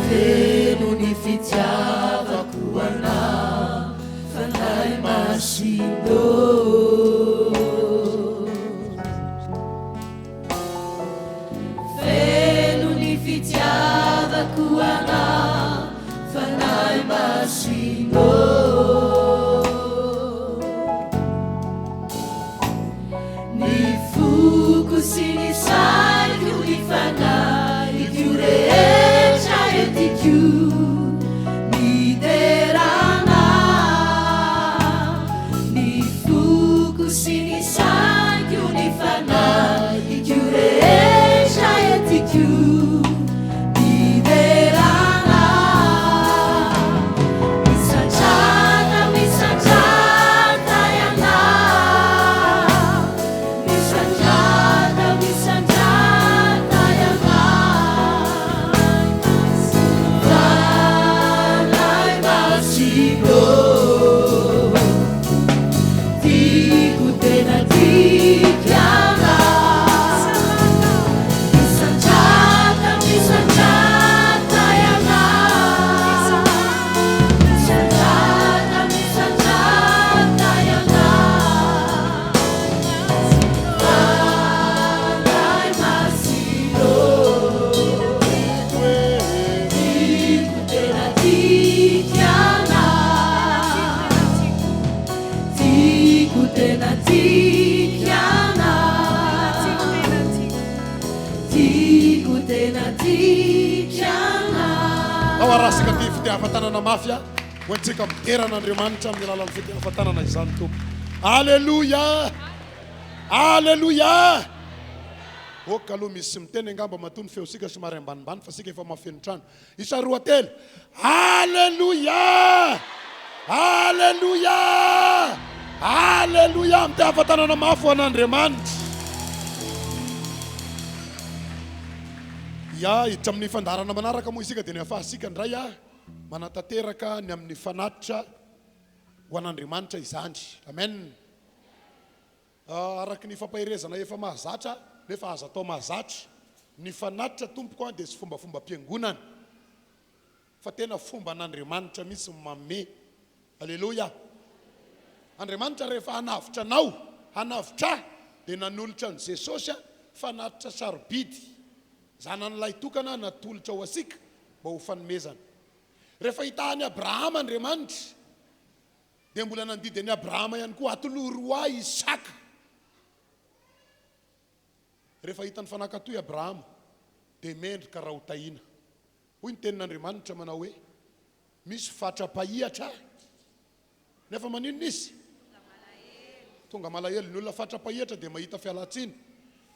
feno ny fitiavako anao fanahy masindo feno ny fitiavako anao fanahy masindo ny fuko sy ny saiko ny fanaiko rehetra etiko miderana ny fuko sy ny saiko ny fanaiko rehetra etiko miderana misandrada misandrada iana misandrada misandrada iana fanahy masino tiako tena tikiana misandrada misandrada iana misandrada misandrada iana fanahy masino isika ty fitiavan-tanana mafy a ho antsika mideran'Andriamanitra amin'ny alalan'ny fitiavan-tanana izany tompo. Alleluia, alleluia. Oka aloha misy sy miteny angamba matony feo sika somary ambanimbany fa sika efa mafeno trano. Isa roa telo. Alleluia, alleluia, alleluia. Mitiavan-tanana mafy ho an'Andriamanitra. Ya hiditra amin'ny fandarana manaraka moa isika dia ny afahasika ndray a manatateraka ny amin'ny fanatitra ho an'Andriamanitra izany. Amen. Araky ny fampahirezana efa mahazatra nefa azo atao mahazatra. Ny fanatitra tompoko a dia sy fombafomba mpiangonana fa tena fomba an'Andriamanitra misy mame. Alleluia. Andriamanitra rehefa hanavitra anao, hanavitra dia nanolotra an' Jesosy fanatitra sarobidy. Zanan'ilay tokana natolotra ho asika mba ho fanomezana. Rehefa hitahany Abrahama Andriamanitra dia mbola nandidiny Abrahama ihany koa atoloroa Isaka. Rehefa hitany fanakatoy Abrahama dia mendrika raha ho tahina. Hoy ny tenin'Andriamanitra manao hoe misy fatra-pahihatra nefa maninona izy? Tonga malahelo. Ny olona fatra-pahihatra dia mahita fialan-tsiny.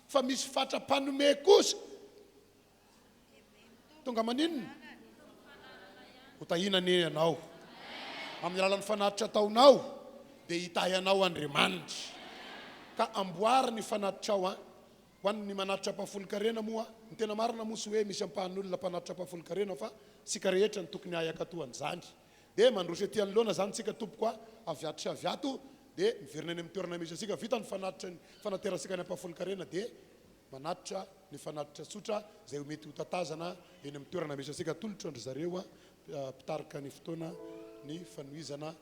Fa misy fatra-panome kosa tonga maninona? Ho tahinany ianao amin'ny alalan'ny fanatitra ataonao dia hitahinao Andriamanitra. Ka amboary ny fanatitra ao ho an'ny manatitra mpahafolo-karena moa. Ny tena marina moa sy hoe misy ampahan'olona mpanatitra mpahafolo-karena fa sika rehetra ny tokony ahakatohan'izany. Dia mandroso etỳ anoloana zany sika tompoko a aviato sy aviato dia miverina any amin'ny toerana misy asika vita ny fanaterasika ny mpahafolo-karena dia manatitra ny fanatitra tsotra izay mety ho tatazana eny amin'ny toerana misy asika tolotra andry zareo a pitarika ny fotoana ny fanohizana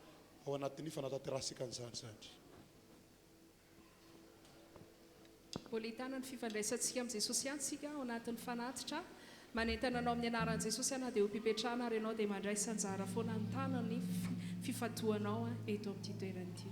ao anatin'ny fanataterasika an'izany zany. Mbola hitana ny fifandraisantsika amin'i Jesosy ihany sika ao anatin'ny fanatitra. Manentana anao amin'ny anaran'i Jesosy ianao dia ho mpipetrahana ary ianao dia mandray sanjara foana ny tanany fifatoanao eto amin'ity toerana ity.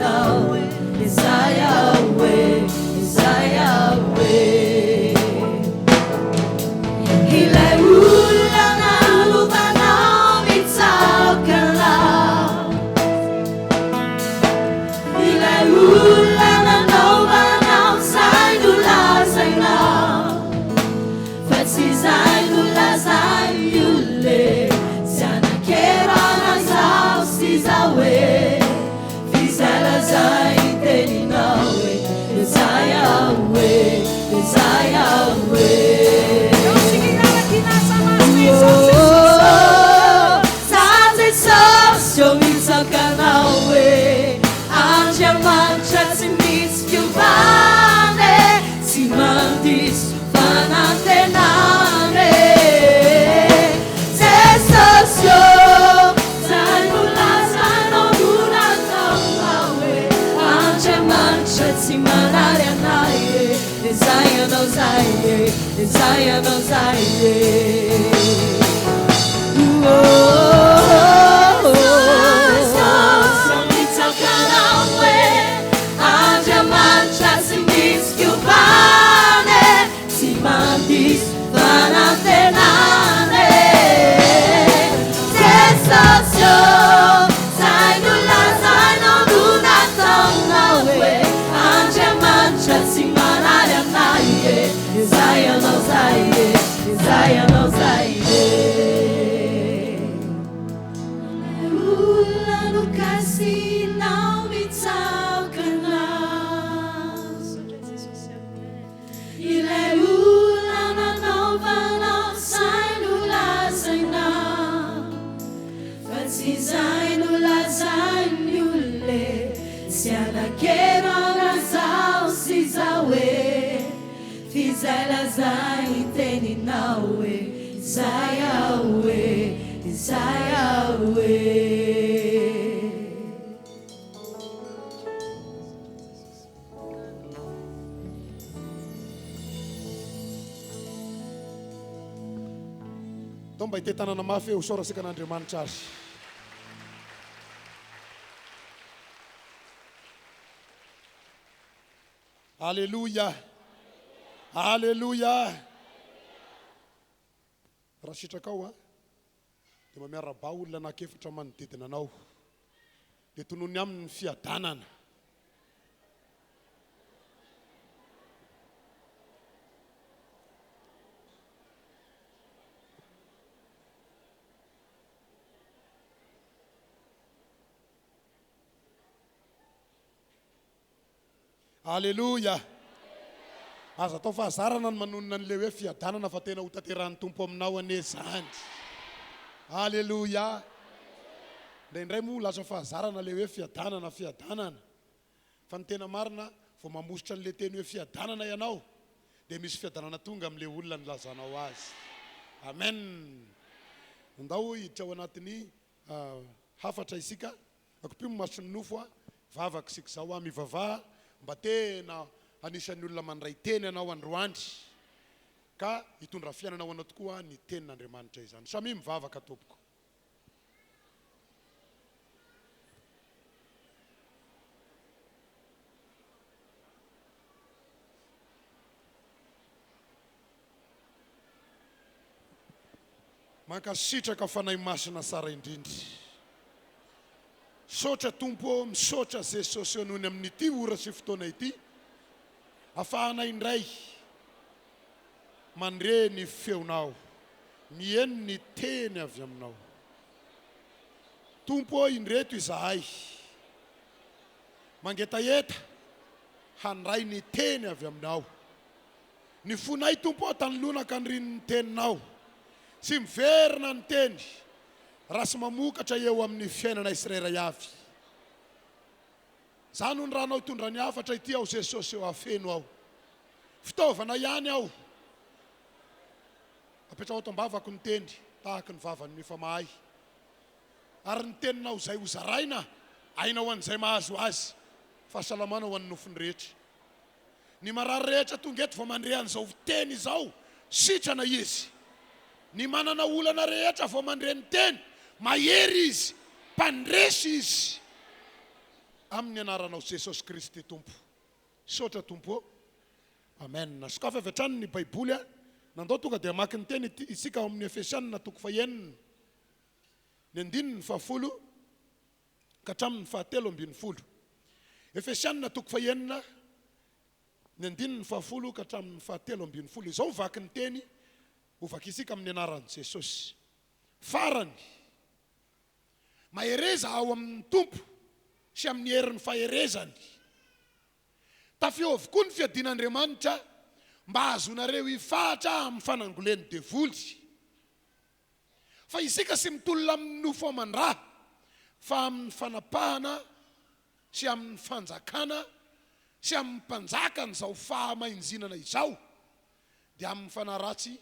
nawe ezayawe ezayawe ilay olana lovanao mitsaokana ilay olana naovanao zay nolazainao fa tsy zay nolazay olole sy anakerana zao sy zao hoe fizalazay teninao hoe ezayawe ezayawe Sio mitsakanao hoe andriamanitra tsy misy fiovane tsy mandiso fanantenane Jesosio zay nolazanao nonataonao hoe andriamanitra tsy manary anay zay anao zay zay anao zay Zay teninao hoe Zayawe Zayawe Então mba ite tanana mafy ho sorasika an'Andriamanitra azy. Alléluia. Alléluia. Raha sitraka ao dia mba miaraba olona anakefatra manodidina anao dia tonony amin'ny fiadanana. Alléluia. Aza atao fahazarana ny manonona an'le hoe fiadanana fa tena ho tanteran'ny tompo aminao ane zany. Alléluia. Indraindray moa lasa fahazarana le hoe fiadanana fa ny tena marina vao mamositra an'le teny hoe fiadanana ianao dia misy fiadanana tonga amin'le olona nilazanao azy. Amen. Andao hiditra ao anatin'ny hafatra isika akopio masony nofo vavaka isika zao mivavaha mba tena anisan'ny olona mandray teny anao androandry ka hitondra fiainana ho anao tokoa ny tenin'Andriamanitra izany. Samy mivavaka tompoko. Mankasitraka fanahy masina sara indrindra. Sotra tompo misotra Jesosy nohony amin'ity ora sy fotoana ity afahana indray mandre ny feonao mieno ny teny avy aminao. Tompo indreto izahay mangetaeta handray ny teny avy aminao. Ny fonay tompo tanolona ka nrin'ny teninao sy miverina ny teny raha sy mamokatra eo amin'ny fiainana Israely avy. Zany ny raha anao tondra ny hafatra ity ao Jesosy eo afeno ao. Fitaovana ihany ao. Apetrao Fotoambavaka ny teny tahaka ny vavan'ny mifamahay. Ary ny teninao zay hozaraina ainao an'izay mahazo azy fahasalamana ho an'ny nofony rehetra. Ny marary rehetra tonga eto vao mandre an'izao teny izao sitrana izy. Ny manana olana rehetra vao mandre ny teny mahery izy, mpandresy izy. amin'ny anaranao Jesosy Kristy tompo. Sotra tompo. Amen. Sokafa avy hatrany ny Baiboly a. Nandao tonga dia maki ny teny isika ao amin'ny Efesianina toko fahaenina. Ny andininy fahafolo ka hatramin'ny fahatelo ambin'ny folo. Efesianina toko fahaenina ny andininy fahafolo ka hatramin'ny fahatelo ambin'ny folo. Izao vaky ny teny ho vaky isika amin'ny anaran'i Jesosy. Farany mahereza ao amin'ny tompo sy amin'ny herin'ny faherezany. Tafio avokoa ny fiadian'Andriamanitra mba azonareo hifahatra amin'ny fanangoleny devoly. Fa isika sy mitolona amin'ny nofo aman-drà fa amin'ny fanapahana sy amin'ny fanjakana sy amin'ny mpanjakana izao fahamainzinana izao dia amin'ny fanaratsy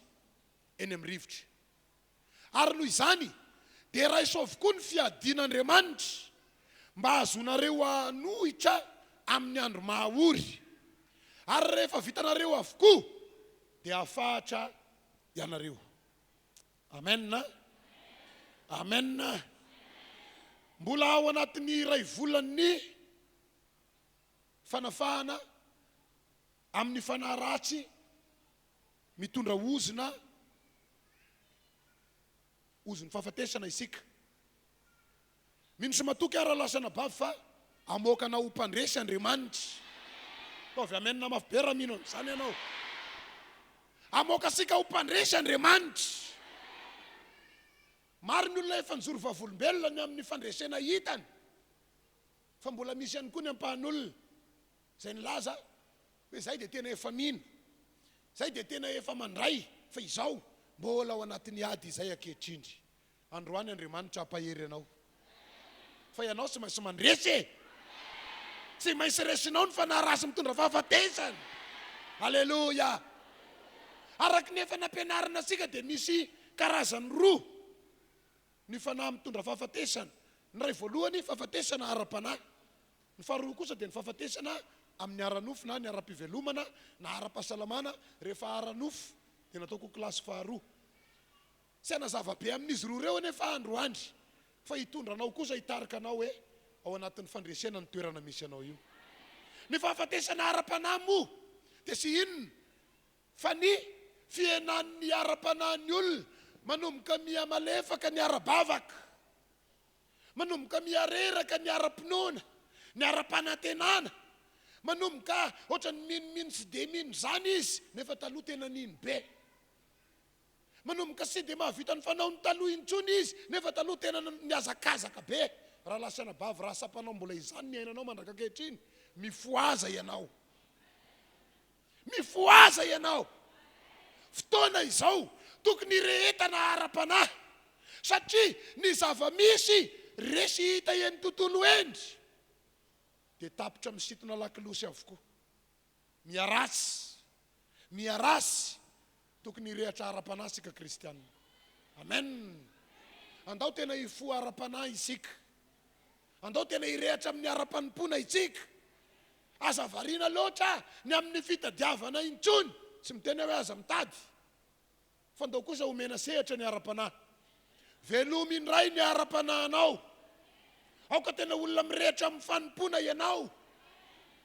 eny amin'ny rivotra. Ary noho izany dia raiso avokoa ny fiadian'Andriamanitra mba azonareo hanohitra amin'ny andro mahaory. Ary rehefa vitanareo avokoa dia hafahatra ianareo. Amen. Amen. Mbola ao anatin'ny iray volan'ny fanafahana amin'ny fanaratsy mitondra ozina fahafatesana isika. Mino sy matoky ara lasana bavy fa amoakana ho mpandresy Andriamanitra. Ovy amen na mafy be raha mino an'izany ianao. Amoaka sika ho mpandresy Andriamanitra. Maro ny olona efa nijoro vavolombelona ny amin'ny fandresena hitany. Fa mbola misy ihany koa ny ampahan'olona izay nilaza hoe izay dia tena efa mino, izay dia tena efa mandray, fa izao mbola ao anatin'ny ady izay ankehitriny. Androany Andriamanitra hampahery anao. Fa ianao tsy maintsy mandresy. Tsy maintsy resinao ny fanarasy mitondra fahafatesana. Halleluja. Araka ny efa nampianarana sika dia misy karazany roa ny fanahy mitondra fahafatesana. Ny ray voalohany fahafatesana ara-panahy. Ny faharoa kosa dia ny fahafatesana amin'ny ara-nofo na ny ara-pivelomana na ara-pahasalamana. Rehefa ara-nofo dia nataoko klasy faharoa. Tsy hanazava-be amin'izy roa reo nefa androany. Fa hitondra anao kosa hitarika anao hoe ao anatin'ny fandresena ny toerana misy anao io. Ny fahafatesana ara-panahy moa dia sy inona fa ny fienan'ny ara-panahin'ny olona manomboka mihamalefaka ny ara-bavaka, manomboka mihareraka ny ara-pinoana, ny ara-panantenana, manomboka ohatrany minimino sy de mino zany izy nefa taloha tena nino be. Manomboka sy dia mahavita ny fanao ny taloha intsony izy nefa taloha tena niazakazaka be. Raha lasana bavy raha sapanao mbola izany ny ainanao mandraka ankehitriny, mifoaza ianao. Mifoaza ianao. Fotoana izao tokony rehetana ara-panahy satria ny zava-misy resy hita eny tontolo endry dia tapitra misitona lakilosy avokoa. Miarasy tokony rehatra ara-panahy sika kristianina. Amen. Andao tena hifo ara-panahy isika. Andao tena hirehatra amin'ny ara-panimpona isika. Aza variana loatra ny amin'ny fitadiavana intsony. Tsy miteny hoe aza mitady. Fa andao kosa omena sehatra ny ara-panahy. Veloma indray ny ara-panahinao. Aoka tena olona mirehatra amin'ny fanimpona ianao.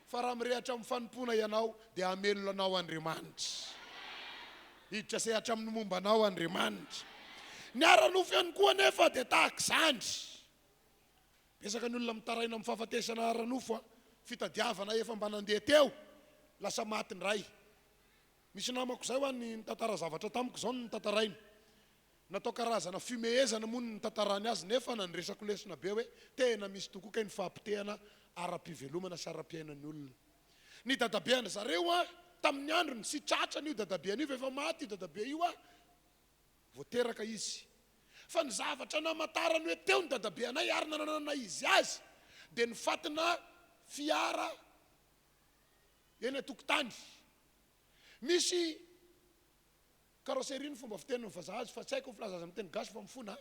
Fa raha mirehatra amin'ny fanimpona ianao dia hamelonanao Andriamanitra. Hiditra sehatra amin'ny mombanao Andriamanitra. Ny ara-nofo ihany koa nefa dia tahaka izany. Besaka ny olona mitaraina amin'ny fahafatesana ara-nofo, fitadiavana efa mba nandeha teo, lasa maty ny ray. Misy namako izay ho ny tantara zavatra tamiko izao ny tantarainy. Natao karazana fimehezana moa ny tantarany azy nefa nandresako lesona be hoe tena misy tokoa kay ny fahampitehana ara-pivelomana sy ara-piainan'ny olona. Ny dadabeana zareo tamin'ny androny sy tratra n'io dadabeana io, efa maty io dadabe io voateraka izy. Fa ny zavatra namatarany hoe teo ny dadabeanay ary nananana izy azy dia ny fatina fiara eny atokotany. Misy karosserie ny fomba fiteniny vazaha azy fa tsy haiko filaza azy amin'ny teny gasy fa mifona.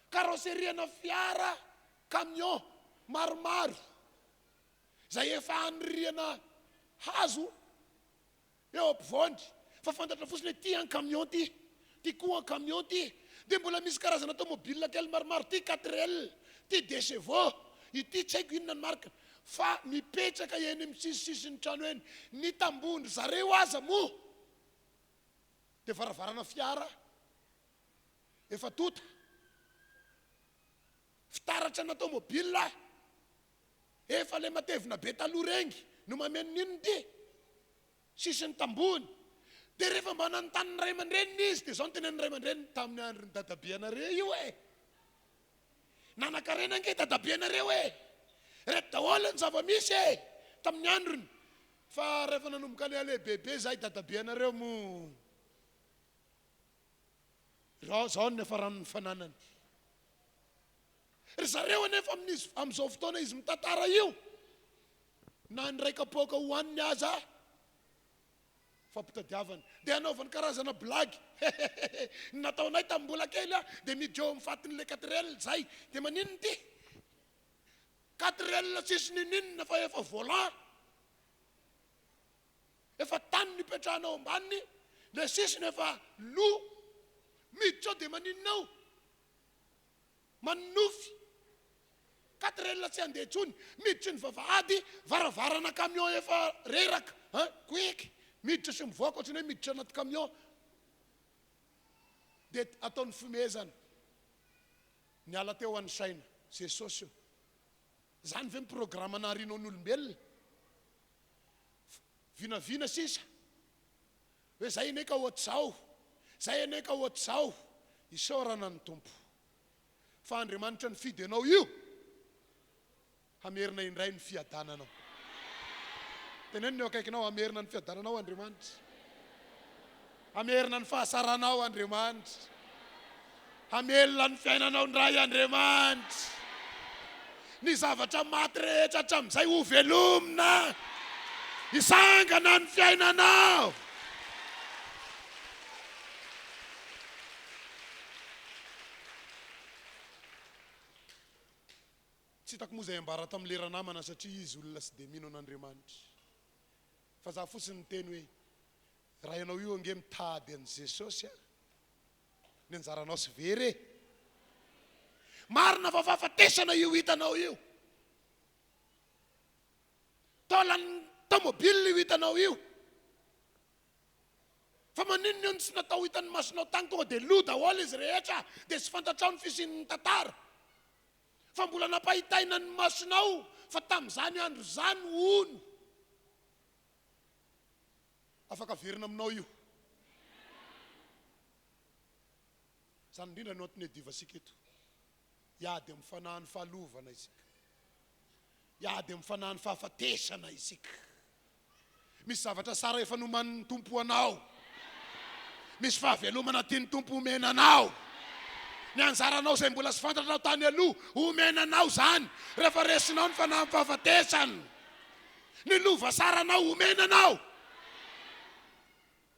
Karosserie-na fiara camion maromaro izay efa aniriana hazo eo ampovoany. Fa fantatra fotsiny hoe ty an camion ty, ty koa an camion ty. Dia mbola misy karazana automobile kely maromaro, ty 4L, ty 2 chevaux, ity tsy haiko inona ny marika fa mipetraka eny amin'ny sisisisiny trano eny ny tambondry zareo aza moa dia varavarana fiara efa tota fitaratra natao mobila efa le matevina be taloha rengy no mameno ninony ty sisiny tambony dia rehefa mba nanontany ray aman-dreniny izy dia zao ny tenen'ny ray aman-dreniny tamin'ny androny dadabe anareo io nanankarena ange dadabe anareo reto daholo ny zava-misy tamin'ny androny fa rehefa nanomboka le alehibebe zay dadabe anareo mo zao ny efa ranony fananany ry zareo anefa amin'izao fotoana izy mitantara io na ny raika-poaka hohaniny aza fampitadiavana dia anaovany karazana blagy nataonay tamin'ny mbola kely dia mideo mifatin'le 4L zay dia maninony ty 4L tsisy nininona fa efa volant efa tany nipetrahanao ambaniny le sisiny efa lo miditra dia maninonao manofy 4L tsy andeha tsony miditra ny vavahady varavarana camion efa reraka quick miditra sy mivoaka ohatrany hoe miditra anaty camion dia ataony fomezana ny ala teo an'ny saina jesosy io zany ve miprograma naharinao ny olombelona vinavina sisa hoe zay ene ka ohatr'izao zay ene ka ohatr'izao isaorana ny tompo fa Andriamanitra ny fidy anao io hamerina indray ny fiadananao teneniny eo akaikinao hamerina ny fiadananao Andriamanitra hamerina ny fahasaranao Andriamanitra hamelona ny fiainanao ndray Andriamanitra ny zavatra maty rehetra hatramin'izay ho velomina isangana ny fiainanao tsy hitako moa zay ambara tamin'ny lera namana satria izy olona sy dia mino an'Andriamanitra fa za fotsiny ny teny hoe raha ianao io ange mitady an' Jesosy ny anjaranao sy very marina fa fahafatesana io hitanao io taolany tomobile io hitanao io fa maninona io ny tsy natao hitan'ny masonao tany tonga dia lo daholo izy rehetra dia sy fantatrao ny fisin'ny tantara fa mbola nampahitaina ny masonao fa tamin'izany andro zany ono afaka verina aminao io zany indrindra no antony adivasika eto iady amin'ny fanahy ny fahalovana isika iady amin'ny fanahy ny fahafatesana isika misy zavatra sara efa noman'ny tompo anao misy fahavelomana tiany tompo omenanao ny anjaranao zay mbola sy fantatranao tany aloha omenanao zany rehefa resinao ny fanahy ny fahafatesana ny lova saranao omenanao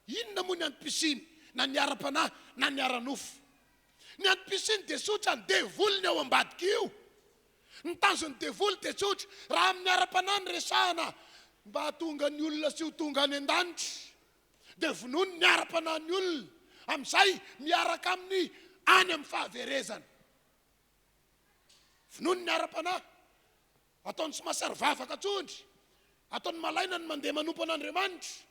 inona moa ny antom-pisiny na ny ara-panahy na ny ara-nofo ny antom-pisiny dia sotra ny devoly ny ao ambadika io ny tanjony devoly dia tsotra raha amin'ny ara-panahy ny resahana mba hatonga ny olona sy ho tonga any an-danitra dia vonony ny ara-panahy ny olona amin'izay miaraka amin'ny any amin'ny fahaverezana vonony ny ara-panahy ataony tsy mahasary vavaka tsondry ataony malaina ny mandeha manompo an'Andriamanitra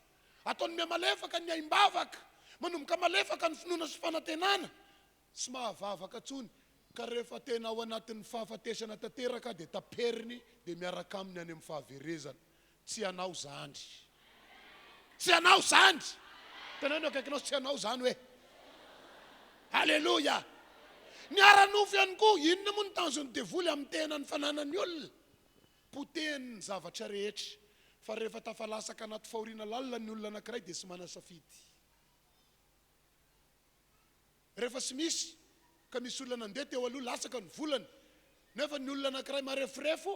ataony miamalefaka ny aimbavaka manomboka malefaka ny finoana sy fanantenana sy mahavavaka tsony ka rehefa tena ao anatin'ny fahafatesana tanteraka dia taperiny dia miaraka aminy any amin'ny fahaverezana tsy anao zandry tsy anao zandry tena ny akaikinao tsy anao zany hoe halleloja ny ara-nofo ihany koa inona moa ny tanjony devoly amin'ny tena ny fananany olona potehany ny zavatra rehetra fa rehefa tafalasaka anaty fahoriana lalina ny olona anankiray dia sy manasafidy rehefa sy misy ka misy olona nandeha teo aloha lasaka ny volany nefa ny olona anankiray marefirefo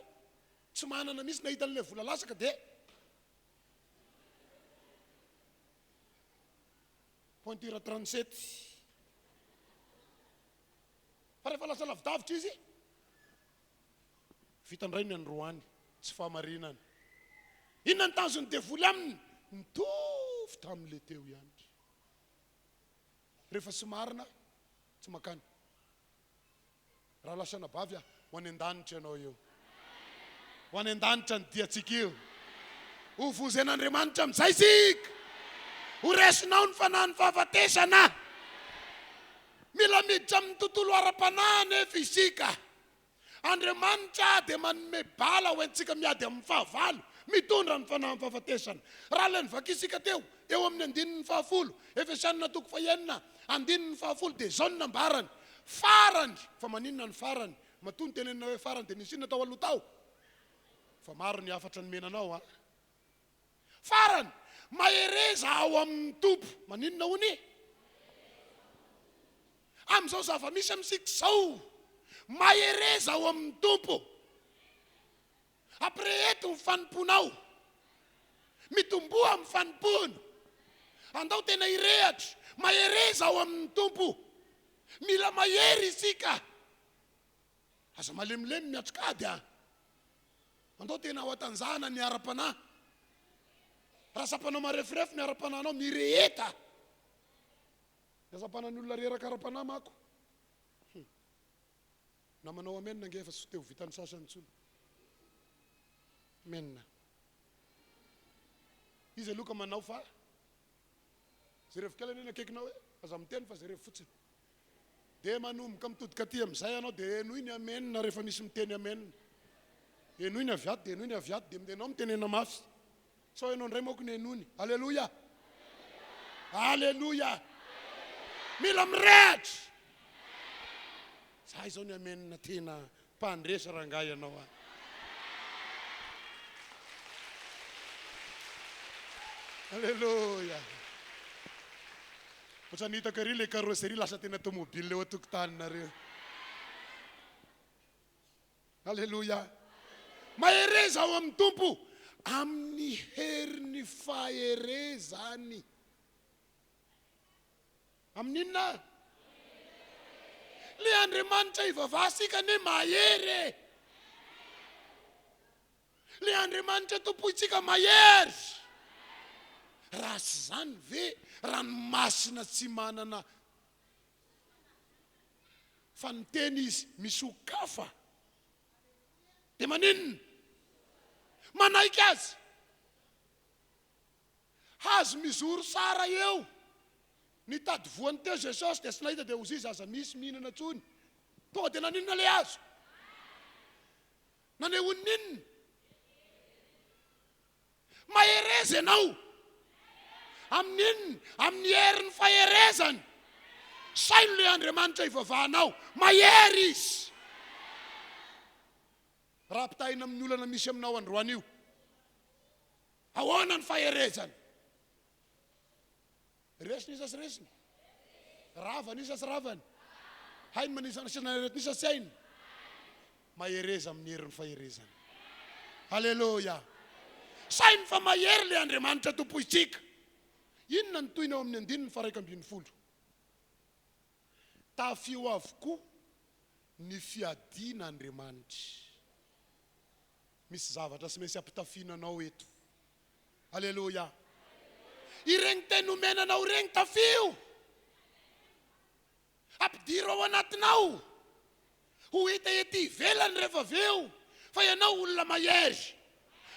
tsy manana misy nahita an'ilay vola lasaka dia pointira 37 fa rehefa lasa lavidavitra izy vitandray ny androany tsy fahamarinany inona ny tanjony devoly aminy mitovitra amin'le teo ihany rehefa sy marina tsy makany raha lasana bavy ho any an-danitra ianao eo ho any an-danitra ny diatsika io ho vozen'Andriamanitra amin'izay sika ho resinao ny fanahy ny fahafatesana mila miditra amin'ny tontolo ara-panahy nefa isika Andriamanitra dia manome bala ho antsika miady amin'ny fahavalo mitondra ny fanahy ny fahafatesana raha ilay nivakisika teo eo amin'ny 10:10 Efesianina 4:9 10:10 dia zao ny nambarany farany fa maninona ny farany matony tenenina hoe farany dia nisy inona tao aloha tao fa maro ny afatra ny menanao farany mahereza ao amin'ny tompo maninona hony amin'izao zava-misy amin'isika zao mahereza ao amin'ny tompo aprehety ny fanomponao mitomboa amin'ny fanompoana andao tena irehatra mahereza ao amin'ny tompo mila mahery isika aza malemilemy miatsikady andao tena ao atanjahana ny ara-panahy raha sapanao marefirefy ny ara-panahinao mireheta asapanany olona reraka ara-panahy mako na manao amenina nge efa sy teo vitany sasany tsony menina izy aloka manao fa zay rehefa kely nena kekinao hoe aza miteny fa zay rehefa fotsiny dia manomboka mitodika aty amin'izay anao dia enoy ny amenina rehefa misy miteny amenina enoy ny aviaty dia enoy ny aviaty dia midenao mitenena mafy sao enao ndray moko ny enony alleluia alleluia mila mirehatra zay zao ny amenina tena mpandresa rangahy ianao alleluia ohatrany hitako ary le carrosserie lasa tena tomobile leo atokotaninareo alleluia mahereza ao amin'ny tompo amin'ny heriny faherezany amin'inona le Andriamanitra ivavasika ne mahery le Andriamanitra tompoitsika mahery raha sy zany ve ranomasina tsy manana fanoteny izy misy okafa dia maninona manaiky azy hazo mizoro sara eo nitady voany teo Jesosy dia sy nahita dia ozy izy aza misy mihinana tsony tonga dia naninona le azo nanehony ninona mahereza ianao amin'inona amin'ny herin'ny faherezany saino le Andriamanitra ivavahanao mahery izy raha pitahina amin'ny olana misy aminao androany io ahoana ny faherezany resiny isa sy resiny ravany isa sy ravany hainy manisanaretina isa sy hainy mahereza amin'ny herin'ny faherezany alleluia sainy fa mahery le Andriamanitra tompoitsika inona ny toina ao amin'ny 9:11 tafio avokoa ny fiadian'Andriamanitra misy zavatra sy mainsy ampitafiananao eto alleluia ireny teny omenanao reny tafio ampidiro ao anatinao ho hita ety ivelany rehefa aveo fa ianao olona mahery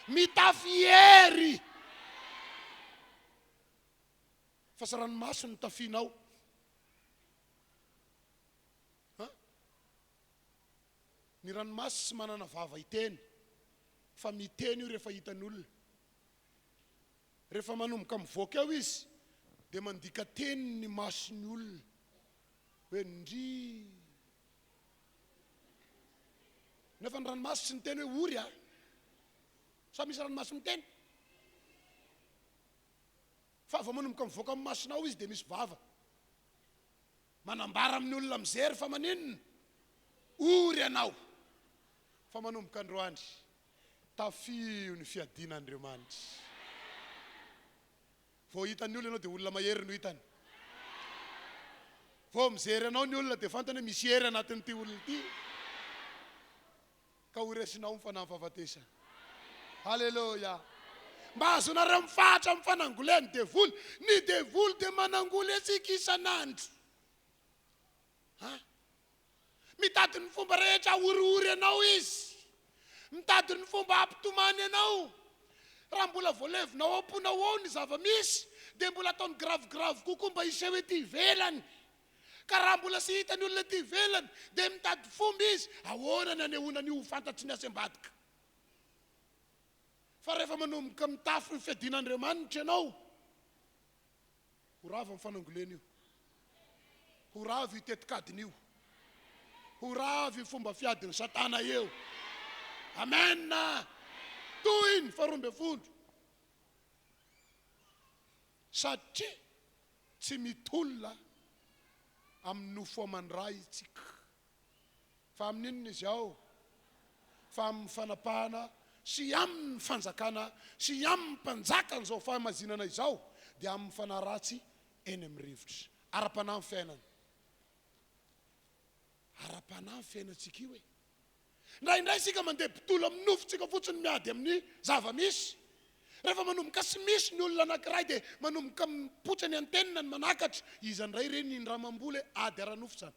mitafihery fa sy ranomaso ny tafianao ny ranomaso sy manana vava iteny fa miteny io rehefa hitan'olona rehefa manomboka mivoaka eo izy dia mandika teny ny masony olona hoe ndry nefa ny ranomaso sy ny teny hoe ory sa misy ranomaso miteny fa vao manomboka mivoaka amin'ny masonao izy dia misy vava manambara amin'ny olona mizery fa maninona ory ianao fa manomboka androany tafio ny fiadian'Andriamanitra vao hitan'ny olona ianao dia olona mahery no hitany vao mizery anao ny olona dia fantany hoe misy hery anatin'ity olona ity ka ho resinao mifanahy fahafatesana alleluia mba azonareo mifahatra amin'ny fanangoleny devoly ny devoly dia manangoly antsika isan'andro mitady ny fomba rehetra oriory anao izy mitady ny fomba ampitomany anao. Raha mbola voalevinao amponao ao ny zava-misy, dia mbola ataony gravigrave kokoa mba hiseho ety ivelany. Ka raha mbola sy hitany olona ety ivelany, dia mitady fomba izy, ahoana ny anehoanany ho fantatry ny asem-badika. Fa rehefa manomboka mitafy ny fiadian'Andriamanitra ianao, ho rava amin'ny fanangolena io, ho rava itetikadiny io, ho rava ny fomba fiadiny Satana eo. Amen. Toy ny faharoa fondro. Satria tsy mitolona amin'ny nofo aman-dray itsika, fa amin'inona izy ao? Fa amin'ny fanapahana sy amin'ny fanjakana sy amin'ny mpanjaka n'izao fahamazinana izao, dia amin'ny fanaratsy eny amin'ny rivotra. Ara-panahy ny fiainana. Ara-panahy ny fiainantsika io e. Indraindray sika mandeha mpitolo amin'ny nofontsika fotsiny miady amin'ny zava-misy. Rehefa manomboka sy misy ny olona anankiray dia manomboka mipotra ny antenina ny manakatra, izandray reny ny ramam-bola ady ara-nofo zany.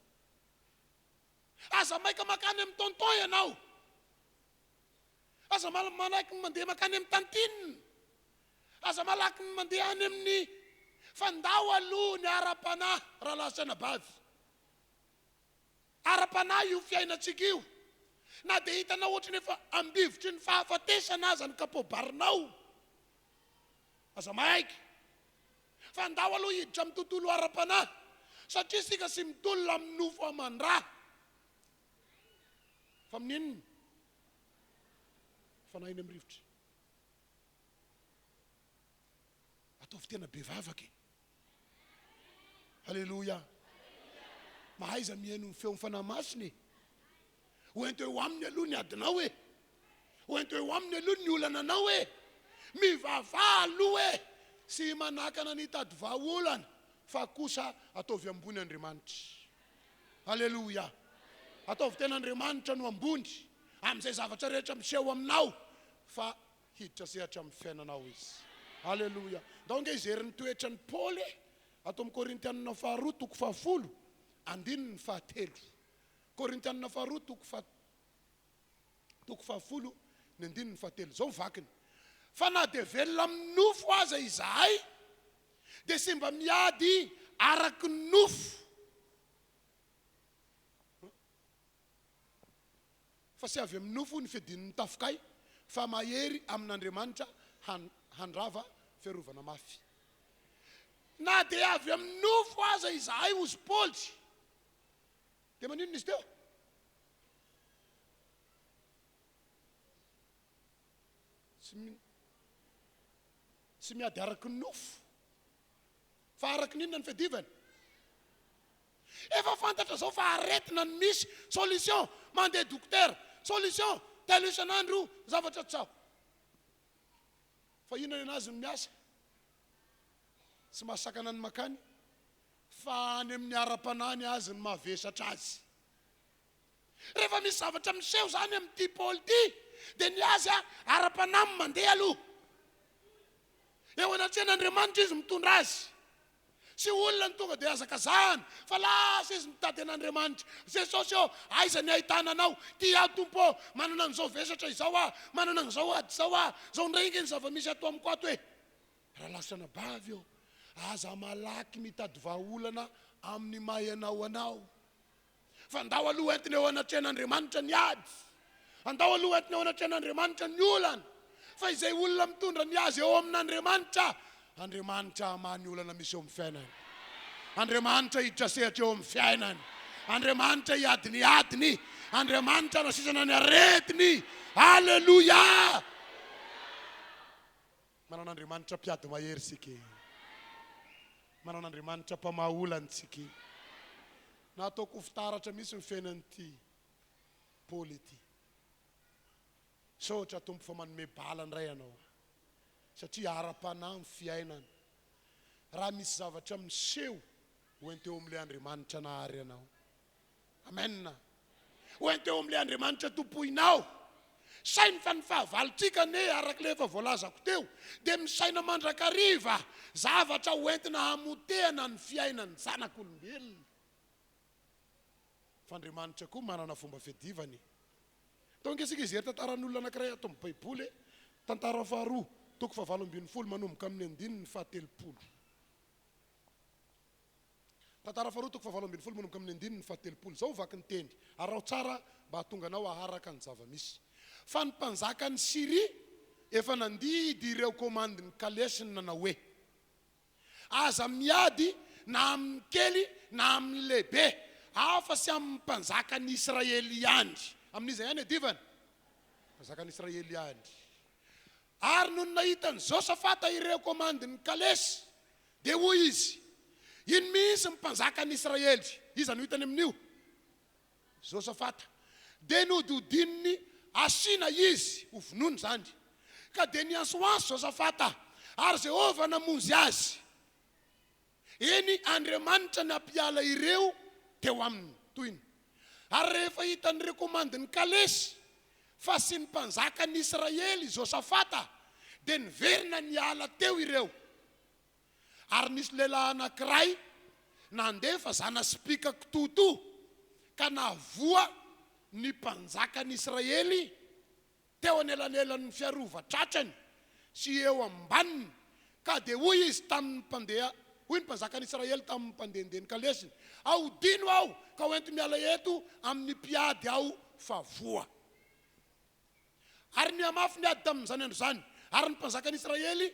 Aza maika makany amin'ny tonton ianao, aza malaky mandeha makany amin'ny tantinina, aza malaky mandeha any amin'ny fandao aloha ny ara-panahy raha lasana bavy. Ara-panahy io fiainantsika io. Na dia hitanao ohatry nefa ambivitry ny fahafatesana aza ny kapobarinao, aza maiky fandao aloha hiditra amin'ny tontolo ara-panahy, satria sika sy mitolona amin'ny nofo aman-dra. Fa amin'inona? Fanahiny amin'ny rivotra. Ataovy tena be vavaka e. Halleluja. Mahaiza mihaino ny feo ny fanahy masiny. Hoento eo aminy aloha ny adinao e. Hoento eo aminy aloha ny olananao e. Mivavah aloha e. Sy manakana ny tady vahaolana, fa kosa ataovy ambony Andriamanitra. Halleluja. Ataovy tena Andriamanitra no ambony amin'izay zavatra rehetra miseho aminao, fa hiditra sehatra amin'ny fiainanao izy. Halleluja. Ndao nge izerin'ny toetra ny Paoly atao amin'ny Korintianina faharoa toko 10, andininy 7. Korintianina faharoa toko 10 ny andininy 7. Zao mivakiny. Fa na dia velona amin'ny nofo aza izahay, dia sy mba miady araky ny nofo. Fa sy avy amin'ny nofo ny fiadian'ny tafokay, fa mahery amin'Andriamanitra handrava fiarovana mafy. Na dia avy amin'ny nofo aza izahay hozy Paoly, dia maninona izy teo? Sy miady araky ny nofo, fa araky ninona ny fiadivany? Efa fantatra zao fa aretina ny misy solution, mandeha dokotera, solution, telo isan'andro zavatra tsao. Fa inona ny azy ny miasa? Sy mahasakana ny makany, fa any amin'ny ara-panahy azy ny mahavesatra azy. Rehefa misy zavatra miseho zany amin'ity Paoly ty, dia ny azy ara-panahy mandeha aloha. Eo anatrehan'Andriamanitra izy mitondra azy. Sy olona ny tonga dia azakazahana, fa lasa izy mitady an'Andriamanitra. Jesosy eo, aiza ny ahitana anao? Ty aho Tompo, manana an'izao vesatra izao aho, manana an'izao ady izao aho, zao ndray ny zava-misy ato amiko ato e. Raha lasana bavy eo, aza malaky mitady vahaolana amin'ny mahay anao anao. Fa andao aloha entiny eo anatrehan'Andriamanitra ny ady, andao aloha entiny eo anatrehan'Andriamanitra ny olana. Fa izay olona mitondra ny azy eo amin'Andriamanitra, Andriamanitra mahany olana misy eo amin'ny fiainany. Andriamanitra hiditra sehatra eo amin'ny fiainany. Andriamanitra hiady ny adiny. Andriamanitra nasisana ny aretiny. Halleluja. Manan'Andriamanitra mpiady mahery sika. Manan'Andriamanitra mpamaolana sika. Nataoko fitaratra misy ny fiainan'ity Paoly ity. Sotra Tompo fa manome bala ndray ianao, satria ara-panahy ny fiainana. Raha misy zavatra miseho, hoenteo amin'ilay Andriamanitra nahary anao. Amen. Hoenteo amin'ilay Andriamanitra tompoinao. Sainy fa ny fahavalontsika ne arak'ilay efa voalazako teo, dia misaina mandrakariva zavatra hoentina hamotehana ny fiainany zanak'olombelona. Fa Andriamanitra koa manana fomba fiadivany. tonga isika izy ery tantaran'olona anankiray ato amin'ny baiboly tantara faharoa toko fahavalo ambin'ny folo manomboka amin'ny andininy fahatelopolo tantara faharoa toko fahavalo ambin'ny folo manomboka amin'ny andininy fahatelopolo zao vaky ny teny ary raha tsara mba hatonga anao aharaka ny zava-misy fa ny mpanjaka ny Siria efa nandidy ireo komandiny kalesiny nanao hoe aza miady na amin'ny kely na amin'ny lehibe hafa sy amin'ny mpanjaka ny Israely andry amin'izay ihany edivana mpanjaka ny Israely andry ary no nahitany Josafata ireo komandiny kalesy dia hoy izy ino mihitsy mpanjaka ny Israely izy no hitany amin'io Josafata dia nodidininy asina izy ho vonoiny zany ka dia niansoanso Josafata ary Jehova namonjy azy eny Andriamanitra nampiala ireo teo aminy toyny ary rehefa hitan'ireo komandiny kalesy fa sy ny mpanjaka ny Israely Josafata dia niverina niala teo ireo ary nisy lehilahy anankiray nandefa zana spika kitoto ka navoa ny mpanjaka ny Israely teo anelanelan'ny fiarovan-tratrany sy eo ambaniny ka dia hoy izy tamin'ny mpandeha hoy ny mpanjaka ny Israely tamin'ny mpandehandehany kalesiny aodino aho ka hoento miala eto amin'ny mpiady aho favoa ary niamafy niady tamin'izany andro zany ary ny mpanjaka ny Israely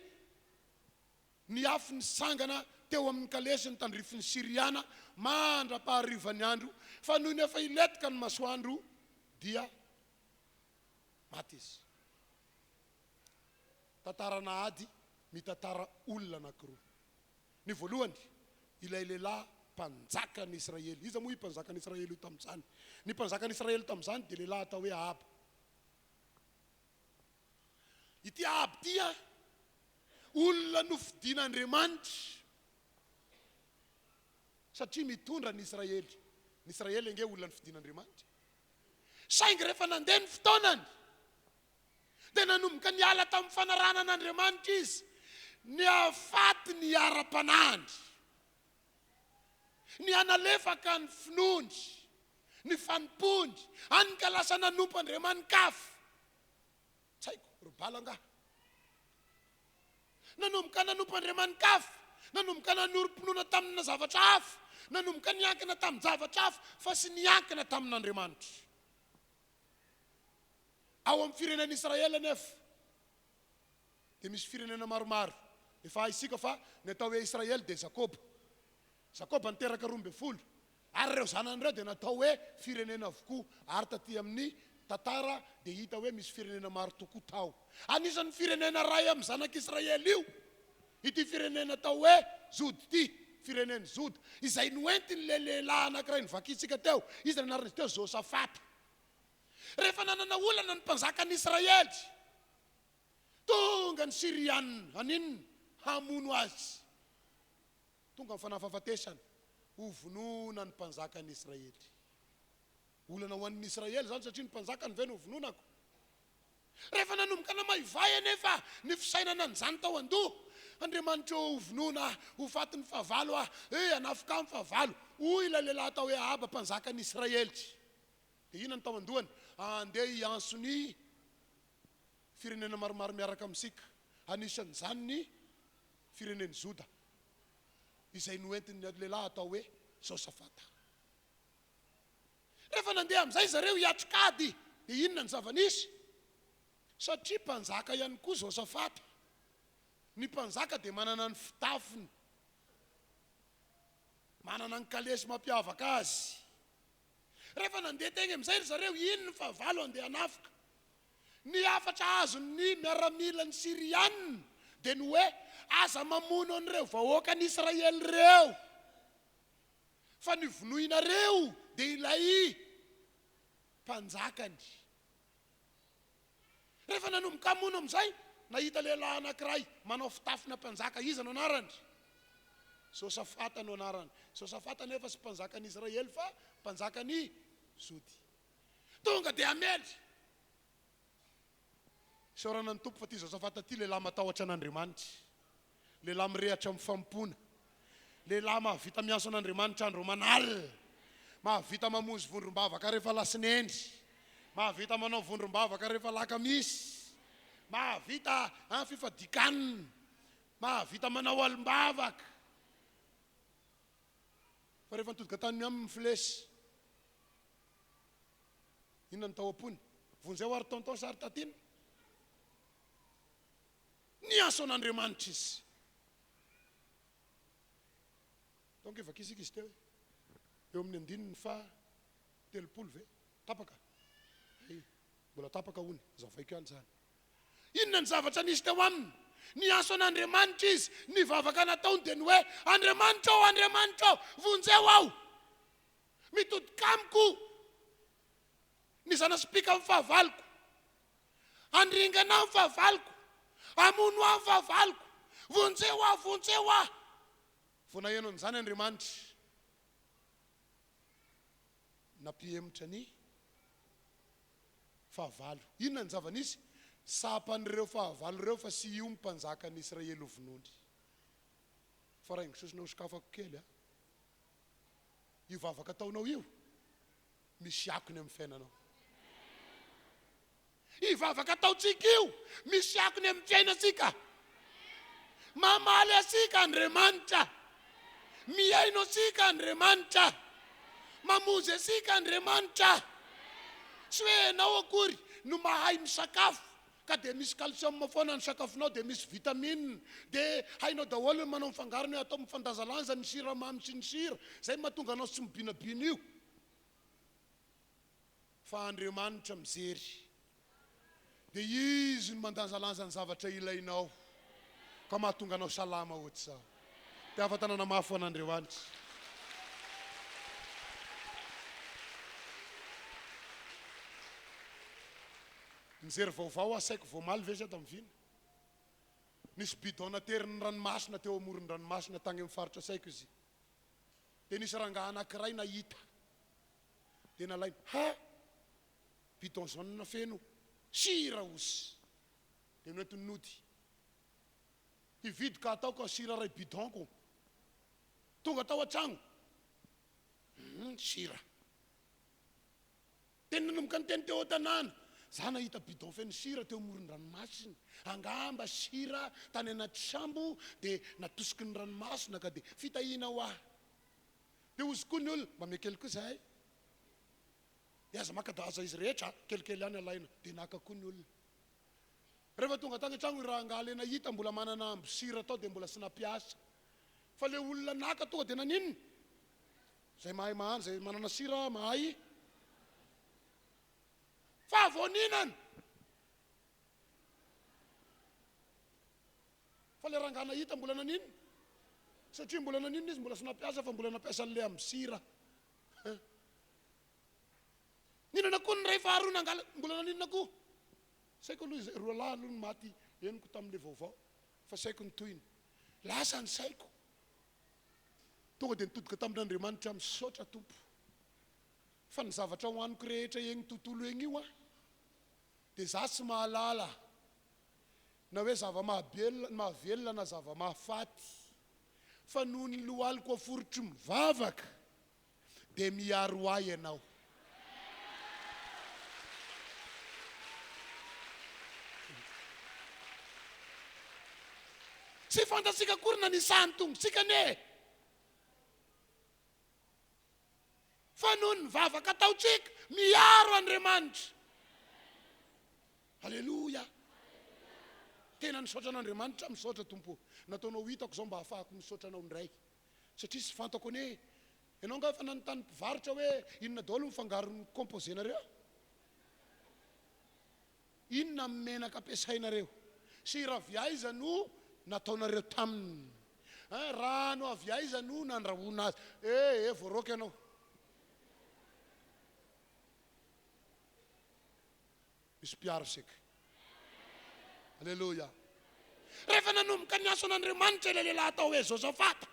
niafy nisangana teo amin'ny kalesiny tandrifiny Siriana mandra-paharivany andro fa noho ny efa iletika ny masoandro dia maty izy tantarana ady mitantara olona anankiroa ny voalohany ilay lehilahy mpanjaka ny Israely iza moa mpanjaka ny Israely io tamin'izany ny mpanjaka ny Israely tamin'izany dia lehilahy atao hoe Ahaba ity Ahaba tia olona nofidian'Andriamanitra satria mitondra ny Israely ange olona nofidian'Andriamanitra saingy rehefa nandeha ny fotoanany dia nanomboka niala tamin'ny fanarana an'Andriamanitra izy ny afaty ny ara-panandry ny analefaka ny finondry ny fanimpondry anika lasa nanompo Andriamanikafy tsy haiko robalanga nanomboka nanompo Andriamanikafy nanomboka nanorom-pinoana tamina zavatra hafa nanomboka niankina tamin'ny zavatra hafa fa sy niankina tamin'Andriamanitra ao amin'ny firenena Israely anefa dia misy firenena maromaro efa isika fa ny atao hoe Israely dia Jakoba niteraka 12 ary ireo zanan'ireo dia natao hoe firenena avokoa ary taty amin'ny tantara dia hita hoe misy firenena maro tokoa tao anisan'ny firenena ray amin'ny zanak'Israely io ity firenena atao hoe Jody ity firenena Jody izay noentiny le lehilahy anankiray nivakitsika teo izy nanarana izy teo Josafata rehefa nanana olana ny mpanjaka ny Israely tonga ny Siriana aninony hamono azy tonga mifanafahafatesany ho vonona ny mpanjaka ny Israely olana ho an'ny Israely zany satria ny mpanjaka ny ve no vononako rehefa nanomboka namaivay anefa ny fisainana n'izany tao andoha Andriamanitra ho vonona ho faty ny fahavalo anafika amin'ny fahavalo hoy ilay lehilahy atao hoe Ahaba mpanjaka ny Israely dia ina ny tao andohany andeha hiantsony firenena maromaro miaraka amintsika anisan'izany ny fireneny Joda izay noentiny lehilahy atao hoe Josafata rehefa nandeha amin'izay zareo hiatrikady dia inona ny zava-nisy satria mpanjaka ihany koa Josafata ny mpanjaka dia manana ny fitafiny manana ny kalesy mampiavaka azy rehefa nandeha teny amin'izay zareo inona ny fahavalo andeha anafika ny afatra azony miaramila ny Siriana dia ny hoe aza mamono an'ireo vahoaka ny Israely reo fa ny vonoinareo dia ilay mpanjakany rehefa nanomboka amono amin'izay nahita lehilahy anankiray manao fitafina mpanjaka iza no anarany Josafata no anarany Josafata nefa sy mpanjaka ny Israely fa mpanjaka ny Jody tonga dia amely saorana ny tompo fa ty Josafata ty lehilahy matahotra an'Andriamanitra lehilahy mirehatra amin'ny fampona lehilahy mahavita mianso an'Andriamanitra andro manalina mahavita mamonjy vondrom-bavaka rehefa lasinendry mahavita manao vondrom-bavaka rehefa Alakamisy, mahavita fifadian-kanina, mahavita manao alim-bavaka. Fa rehefa nitodika tany amin'ny flesy, inona ny tao am-pony? Vonjeo ary tonton sary tatiny. Ny ason'Andriamanitra izy. Donc evakisika izy teo. Eo amin'ny andininy fa 30 ve? Tapaka. Mbola tapaka hony, zavaiko ihany zany. Inona ny zavatra nisy teo aminy? Ny ason'Andriamanitra izy, ny vavaka nataony dia ny hoe Andriamanitra, vonjeo aho. Mitodika amiko. Ny zanaspika amin'ny fahavaloko. Andringana amin'ny fahavaloko. Amono amin'ny fahavaloko. Vonjeo aho. Vonaeno an'izany Andriamanitra. Nampihemitra ny fahavalo. Inona ny zava-nisy? Sapan'ireo fahavalo ireo fa sy io mpanjaka ny Israely ho vonony. Fa raha ingisosonao sakafako kely io vavaka taonao io misy akony amin'ny fiainanao. Io vavaka taontsika io misy akony amin'ny fiainantsika. Mamaly asika Andriamanitra. Miaino asika Andriamanitra. Mamonjy asika Andriamanitra. Tsy hoe enao akory no mahay misakafo ka dia misy calcium foana ny sakafonao, dia misy vitamine, dia hainao daholo manao mifangarony atao mifandajalanja ny siramamy sy ny sira, zay mahatonga anao tsy mibinabina io. Fa Andriamanitra mijery, dia izy no mandajalanja ny zavatra ilainao ka mahatonga anao salama ohatr'izao. Dia afatanana mafy an'Andriamanitra. Mijery vaovao asaiko voamaly ve sa tam'vina. Nisy bidon naterin'ny ranomasina teo amoron'ny ranomasina tany amin'ny faritra asaiko izy. Dia nisy rangahy anankiray nahita. Dia nalaina, bidon jaune feno sira osy. Dia noety nody. Hividy ka ataoko sira ray bidonko. Tonga tao an-tragno. Sira. Teny nanomboka ny teny teo an-tanàna. Za nahita bidon feno sira teo amoron'ny ranomasina. Angamba sira tany anaty sambo dia natosiky ny ranomasina ka dia fitahina ho ahy. Dia ozy koa ny olona, mba mekely koa zahay. Dia aza maka da aza izy rehetra, kelikely ihany alaina, dia naka koa ny olona. Rehefa tonga tany an-tragno raha angale nahita mbola manana ambo sira tao dia mbola sy nampiasa. Fa le olona naka tonga dia naninona? Zay mahay mahany, zay manana sira mahay. Fa voninana. Fa le rangahy nahita mbola naninona? Satria mbola naninona izy mbola sy nampiasa fa mbola nampiasa le amin'ny sira. Ninona koa ny ray faharoa nangala mbola naninona koa? Saiko aloha izay roa lahy aloha ny maty henoko tamin'le vaovao. Fa saiko ny tohiny. Lasa ny saiko. Tonga dia nitodika tamin'Andriamanitra misaotra Tompo. Fa ny zavatra hoaniko rehetra eny tontolo eny io dia za tsy mahalala na hoe zava-mahavelona na zava-mahafaty. Fa noho ny lohaliko aforotry mivavaka dia miaro ahy ianao. Tsy fantatsika akory na nisany tongotsika ne. Fa noho ny vavaka ataontsika miaro Andriamanitra. Halleluja. Tena nisaotra an'Andriamanitra misaotra Tompo. Nataonao hitako zao mba hafahako misaotra anao indray. Satria sy fantako ne. Ianao nga efa nanontany mpivarotra hoe inona daholo mifangaron'ny composé-nareo? Inona menaka ampiasainareo? Sira avy aiza no nataonareo taminy? Rano avy aiza no nandrahoana azy? Voaroky ianao. Misy mpiaro sika. Halleluja. Rehefa nanomboka ny ason'Andriamanitra ilay lehilahy atao hoe Josafata,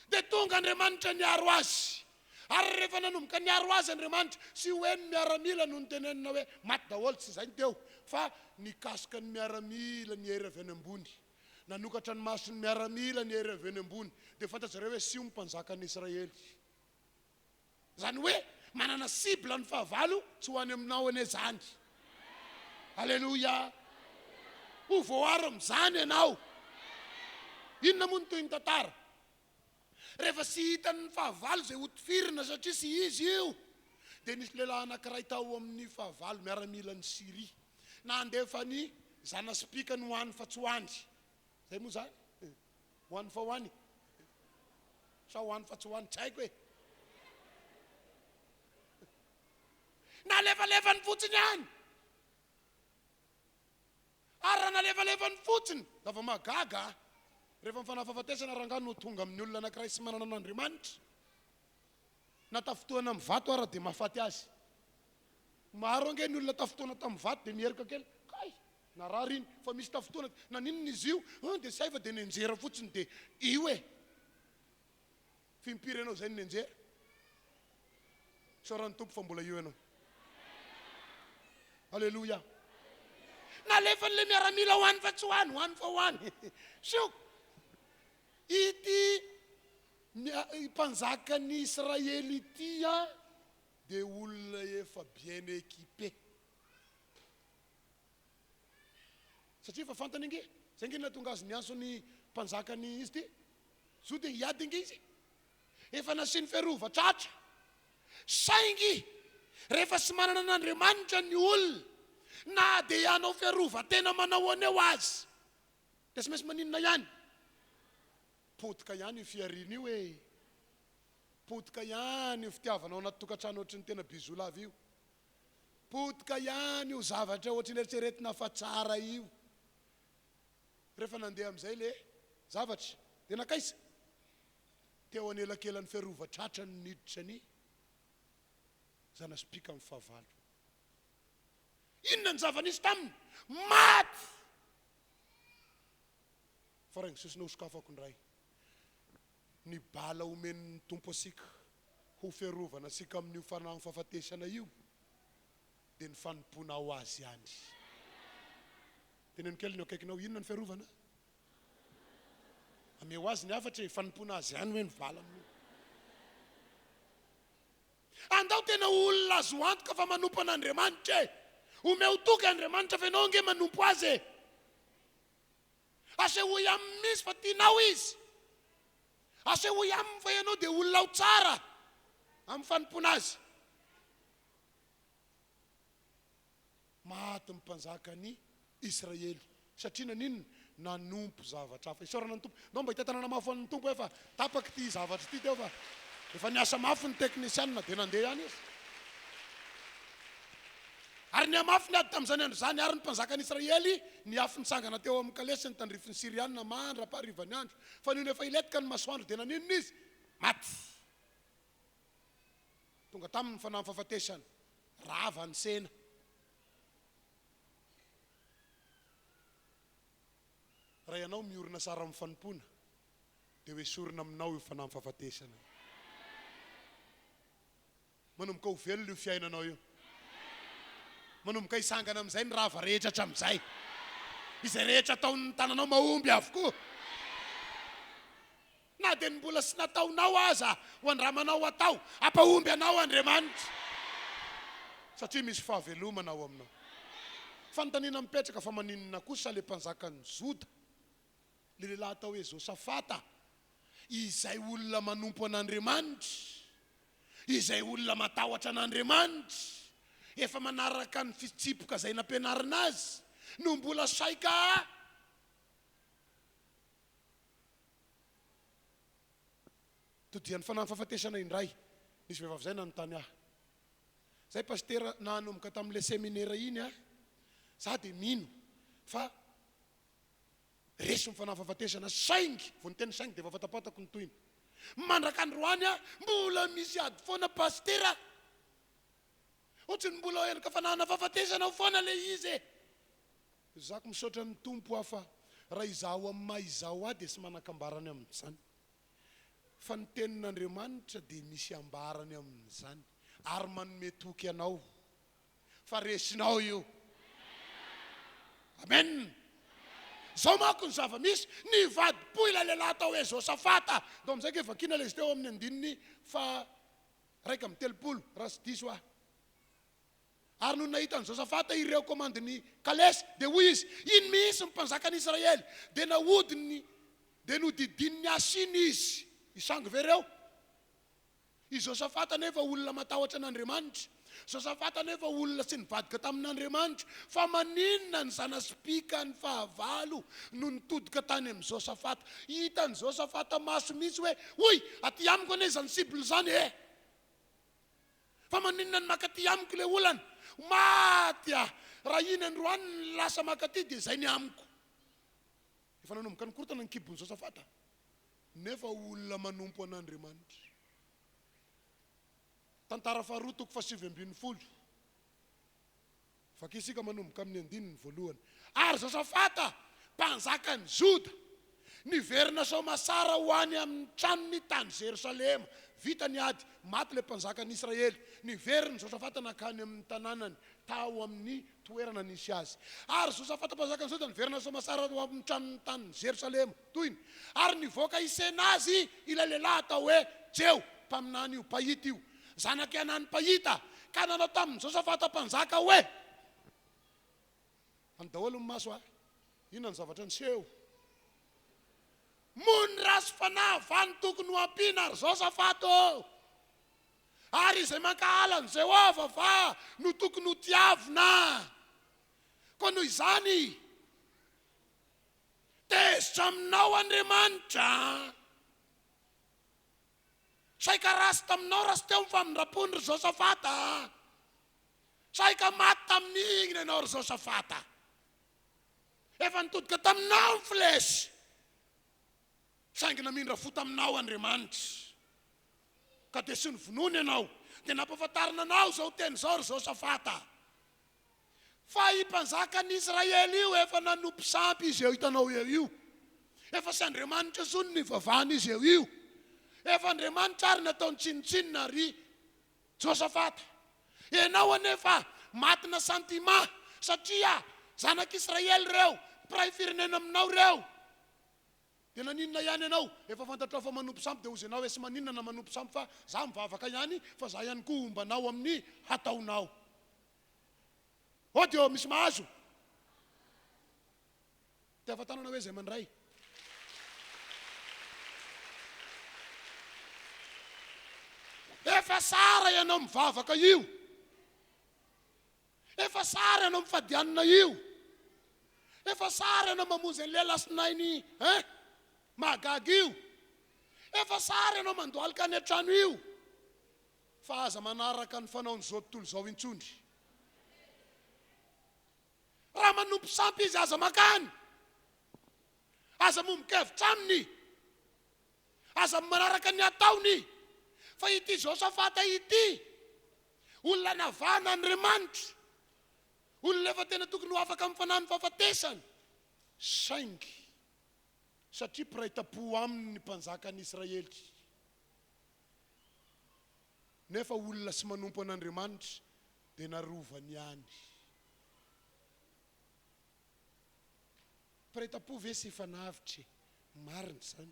dia tonga Andriamanitra niaro azy. Ary rehefa nanomboka niaro azy Andriamanitra, sy hoe ny miaramila no nitenenina hoe maty daholo, tsy izay ny teo, fa nikasika ny miaramila ny hery avy any ambony. Nanokatra ny maso ny miaramila ny hery avy any ambony. Dia fantatrareo hoe sy io mpanjaka ny Israely. Zany hoe manana cible ny fahavalo tsy ho any aminao ane zany. Alleluia. Ho voaro amin'izany ianao. Inona moa ny toy ny tantara? Rehefa sy hitan'ny fahavalo zay hotifirina satria sy izy io, dia nisy lehilahy anankiray tao amin'ny fahavalo miaramila ny Syria, na andefa ny zanaspikany ho any fa tsy ho any. Zay moa zany? Ho any fa ho any? Sa ho any fa tsy ho any? Tsy haiko e. Na levalevany fotsiny any. Ary raha nalevalevany fotsiny, dafa magaga. Rehefa mifanafahafatesana rangano no tonga amin'ny olona anankiray sy manana an'Andriamanitra, na tafotoana amin'ny vato ara dia mahafaty azy. Maro ange ny olona tafotoana tamin'ny vato dia mierika kely, kay na rary iny fa misy tafotoana na ninona izy io, dia sy fa dia nenjera fotsiny dia io e. Fimpiry ianao zay ny nenjera. Soran'ny tompo fa mbola io ianao. Alleluia. Na lefan'le miaramila ho any fa tsy ho any, ho any fa ho any. Sio. Ity mpanjakan'ny Israely ity dia olona efa bien équipé. Satria fa fantany inge, zay nge natonga azy nianso ny mpanjakany izy ity. Zo dia hiady inge izy. Efa nasiany fiarovan-tratra. Saingy rehefa sy manana an'Andriamanitra ny olona, na dia ianao fiarova-tena manao aneo azy, dia sy maintsy maninona ihany? Potika ihany io fiarina io e. Potika ihany io fitiavanao anaty tokantrano ohatry ny tena bizolava io. Potika ihany io zavatra ohatry ny eritreretina fa tsara io. Rehefa nandeha amin'izay le zavatra, dia nakaisa teo anelakelan'ny fiarova-tratra ny niditra ny zanaspika amin'ny fahavalo. Inona ny zava-nisy taminy? Maty! Fa raha ny sosina hosokafako ndray, ny bala omen'ny tompo asika ho fiarovana asika amin'io fanafahafatesana io dia ny fanompona ho azy ihany. Teneno kely ny akaikinao, inona ny fiarovana? Ameo azy ny afatra fanompona azy ihany hoe ny bala amin'io. Andao tena olona azo antoka fa manompo an'Andriamanitra e. Omeo toky Andriamanitra fa ianao nge manompo azy e. Asehoy aminy misy fa tianao izy. Asehoy aminy fa ianao dia olona ho tsara amin'ny fanompona azy. Maty mpanjakany Israely satria naninona? Nanompo zavatra hafa. Isaorana ny tompo. Nao mba hitantanana mafo an'ny tompo efa tapaka ity zavatra ity teo fa efa niasa mafy ny teknisianina dia nandeha ihany izy. Ary ny amafy ny ady tamin'izany andro zany, ary ny mpanjakany Israely niafy nitsangana teo amin'ny kalesiny tandrifiny Sirianina mandra-paharivany andro. Fa nio efa iletika ny masoandro dia naninona izy? Maty. Tonga tamin'ny fanafahafatesana, rava ny sena. Raha ianao miorina sara amin'ny fanompona, dia hoe sorina aminao io fanafahafatesana. Manomboka ho velona io fiainanao io. Manomboka hisangana amin'izay ny rava rehetra hatramin'izay. Izay rehetra ataon'ny tananao mahomby avokoa. Na dia ny mbola sy nataonao aza ho andramanao atao, ampahomby anao Andriamanitra. Satria misy fahavelomana ao aminao. Fanontaniana mipetraka fa maninona kosa le mpanjakany Joda, le lehilahy atao hoe Josafata, izay olona manompo an'Andriamanitra, izay olona matahotra an'Andriamanitra, efa manaraka ny fitsipoka zay nampianarina azy, no mbola saika todian'ny fanafahafatesana indray. Nisy vehivavy zay nanontany ahy, zay pastera nanomboka tamin'le seminaire iny za dia mino fa resy ny fanafahafatesana saingy, vo ny teny saingy dia efa fatapatako ny toyiny. Mandraka androany mbola misy ady foana pastera. Ohatrany mbola enaka fanafahafatesana ho foana le izy e. Zako misaotra ny tompo afa raha izaho amin'ny maha izaho dia sy manakambarany amin'izany. Fa ny tenin'Andriamanitra dia misy ambarany amin'izany ary manome toky anao fa resinao io. Amen. Zao manko ny zava-misy ny vadi-po ilay lehilahy atao hoe Josafata. Dao amin'izay ke vakina le izy teo amin'ny andininy fa raika amin'ny telopolo raha sy diso aho. Ary no nahita ny Josafata ireo komandiny kalesy dia hoy izy, iny mihitsy ny mpanjakan'i Israely, dia nahodiny dia nodidininy asiny izy isangy vereo. I Josafata nefa olona matahotra an'Andriamanitra, Josafata nefa olona tsy nivadika tamin'Andriamanitra, fa maninona ny zanaspika ny fahavalo no nitodika tany amin'ny Josafata. Hitany Josafata maso mihitsy hoe, hoy, aty amiko ane zany sibily zany e. Fa maninona ny makaty amiko le olana, maty raha iny androany ny lasa makaty dia zay ny amiko. Efa nanomboka ny korotana ny kibon'ny Josafata, nefa olona manompo an'Andriamanitra. Tantara faharoa toko 7:20. Fakisika manomboka amin'ny 9 voalohany. Ary Josafata mpanjakan'ny Joda niverina soamasara ho any amin'ny tranony tany Jerusalema, vita ny ady, maty le mpanjakan'ny Israely. Niverina Josafata nakany amin'ny tanànany tao amin'ny toerana nisy azy. Ary Josafata mpanjakan'ny Joda niverina soamasara ho amin'ny tranony tany Jerusalema, toyny. Ary nivoaka isena azy ilay lehilahy atao hoe Jeo, mpaminany io, pahita io, zanaky anany pahita, ka nanao tamin'ny Josafata mpanjaka hoe, any daholo ny maso a, inona ny zavatra niseho? Mony rasy fanavany tokony ho ampiana ary Josafata, ary izay mankahala ny Jehova fa no tokony ho tiavina. Ko noho izany tezitra aminao Andriamanitra, saika rasy taminao rasy teo mifamindrapony ry Josafata, saika maty tamin'igny ianao ry Josafata, efa nitodika taminao ny flesy, saingy namindra fo taminao Andriamanitra, ka dia sy nyvonoany ianao, dia nampafantarina anao zao teny zao ry Josafata, fa impanjakan'ny Israely io efa nanompo sampy izy eo hitanao eo io, efa sy Andriamanitra zony ny vavahana izy eo io, efa Andriamanitra ary nataony tsinitsinina ry Josafata. Ianao anefa matina santima, satria zanak'Israely reo, mpiray firenena aminao reo, dia naninona ihany ianao, efa fantatrao fa manompo sampy, dia ozy ianao hoe sy maninona na manompo sampy, fa za mivavaka ihany, fa za ihany koa ombanao amin'ny hataonao. Dia misy mahazo dia afatanana hoe zay mandray. Efa sara ianao mivavaka io, efa sara ianao mifadianina io, efa sara ianao mamonjy an'le lasinainy mahagaga io, efa sara ianao mandoalika any an-trano io, fa aza manaraka ny fanaony zao tontolo zao intsondry. Raha manompo sampy izy aza makany, aza mombokevitra aminy, aza manaraka ny ataony. Fa ity Josafata ity, olona navana Andriamanitra, olona efa tena tokony ho afaka amin'ny fanahy ny fahafatesany, saingy satria mpiray-tam-po aminy ny mpanjakan'ny Israely, nefa olona sy manompo an'Andriamanitra dia narovany ihany. Mpiray-tam-po ve sy fanavitra, marina zany,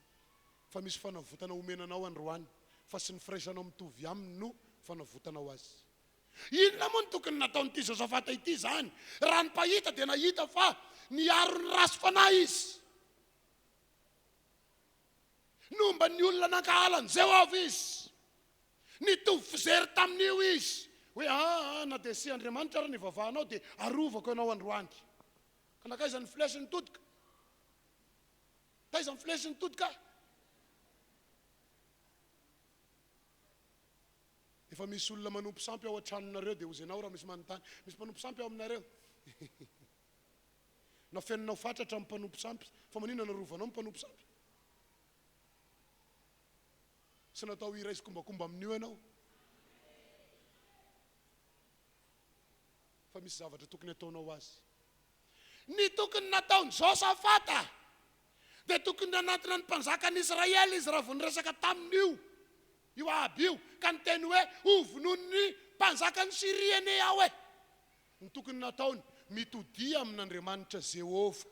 fa misy fanavotana omenanao androany, fa sy ny firaisanao mitovy aminy no fanavotanao azy. Inona moa ny tokony nataon'ity Josafata ity zany? Raha ny pahita dia nahita fa niaro ny rasy fanahy izy, nomba ny olona nankahala ny Jehova izy, nitovy fijery tamin'io izy, hoe na dia sy Andriamanitra raha ny vavahanao dia arovako ianao androany. Ka nakaiza ny flesy nitodika? Taiza ny flesy nitodika? Efa misy olona manompo sampy ao an-tranonareo dia ozy ianao raha misy manontany, misy manompo sampy ao aminareo? Na fenonao fatratra amin'ny mpanompo sampy, fa maninona narovanao amin'ny mpanompo sampy? Sy natao iray sy kombakomba amin'io ianao? Fa misy zavatra tokony ataonao azy. Ny tokony nataony Josafata dia tokony nanatina ny mpanjakan'ny Israely izy raha vao niresaka tamin'io, io aby io, ka ny teny hoe ovonony mpanjakan'ny Siriene aho e. Ny tokony nataony mitodia amin'Andriamanitra Jehova,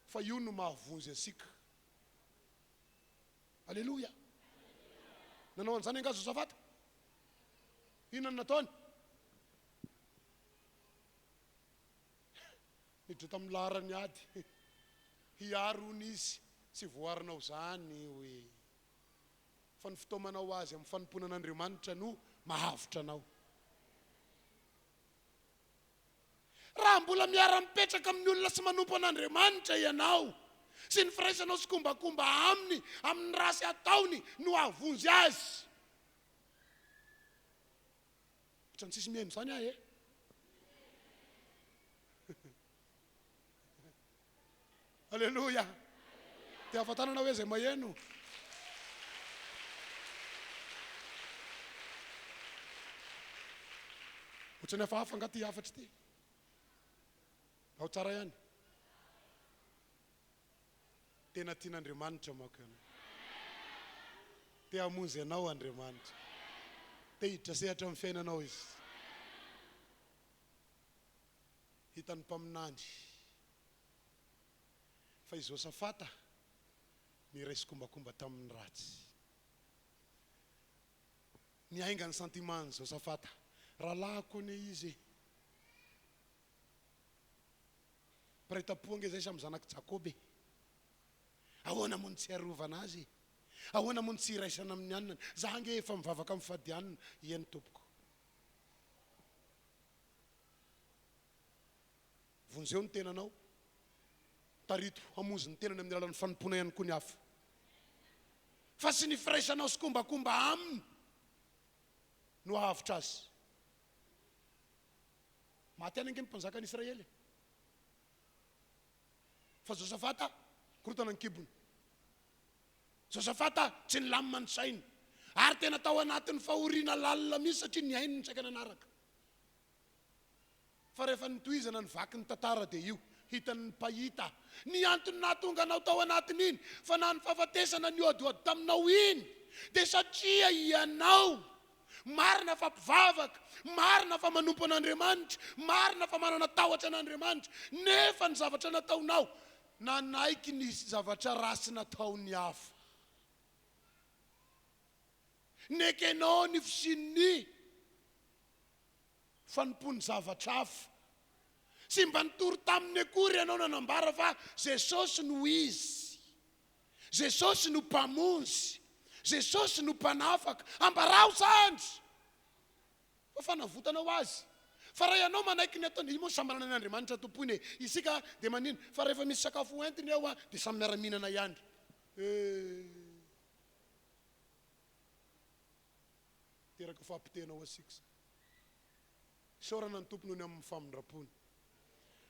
fa io no mahavonjy asika. Aleluia. nanao an'izany anga Josafata inona nataony miditra tamin'ny laharany ady hiarony izy sy voarinao zany hoe fa ny fotoamanao azy amin'ny fanomponan'Andriamanitra no mahavitra anao raha mbola miara-mipetraka amin'ny olona sy manompo an'Andriamanitra ianao sy ny firaisanao sy kombakomba amin'ny rasy ataony no avonjy azy ohatrany tsisy mihaino zany ahy Alleluia te afatanana hoe zay maheno ohatrany hafahafa nga ty afatry ty ao tsara ihany tena tian'Andriamanitra manko ianao te hamonjy anao Andriamanitra te hiditra sehatra amin'ny fiainanao izy hitan'ny mpaminany fa i Josafata niresy kombakomba tamin'ny ratsy niainga ny sentimentny Josafata rahalahako ane izy paritapoange zay samy zanaky Jakoby ahoana mony tsy arovana azy ahoana mony tsy iraisana amin'ny anina za nge efa mivavaka amin'ny fifadianana iany tompoko vonjeo ny tenanao tarito hamonzy ny tenany amin'ny alalan'ny fanompona ihany koa ny hafa fa sy ny firaisanao sy kombakomba aminy no ahavitra azy maty any ange mpanjaka an'Israely fa Josafata korotana ny kibony Josafata tsy nilamina ny sainy ary tena tao anatin'ny fahoriana lalina misy satria ny ainy ny tsaika nanaraka fa rehefa nitohizana ny vaky ny tantara dia io hitan'ny pahita ny antony nahatonga anao tao anatiny iny fa na ny fahafatesana ny oadoady taminao iny dia satria ianao marina fa mpivavaka marina fa manompo an'Andriamanitra marina fa manana tahotra an'Andriamanitra nefa ny zavatra nataonao nanaiky ny zavatra rasy nataony hafa nekenao ny fisin'ny fanompony zavatra hafa sy mba nitory taminy akory ianao nanambara fa Jesosy no izy Jesosy no mpamonjy Jesosy no mpanafaka ambarao sandry fa fanavotanao azy fa raha ianao manaiky ny ataony io moa sambarana ny Andriamanitra tompony isika dia manino fa rehefa misy sakafo entiny eo dia samy miara-minana ihany teraka fahampitenao asika saorana ny tompony ny amin'ny famindra-pony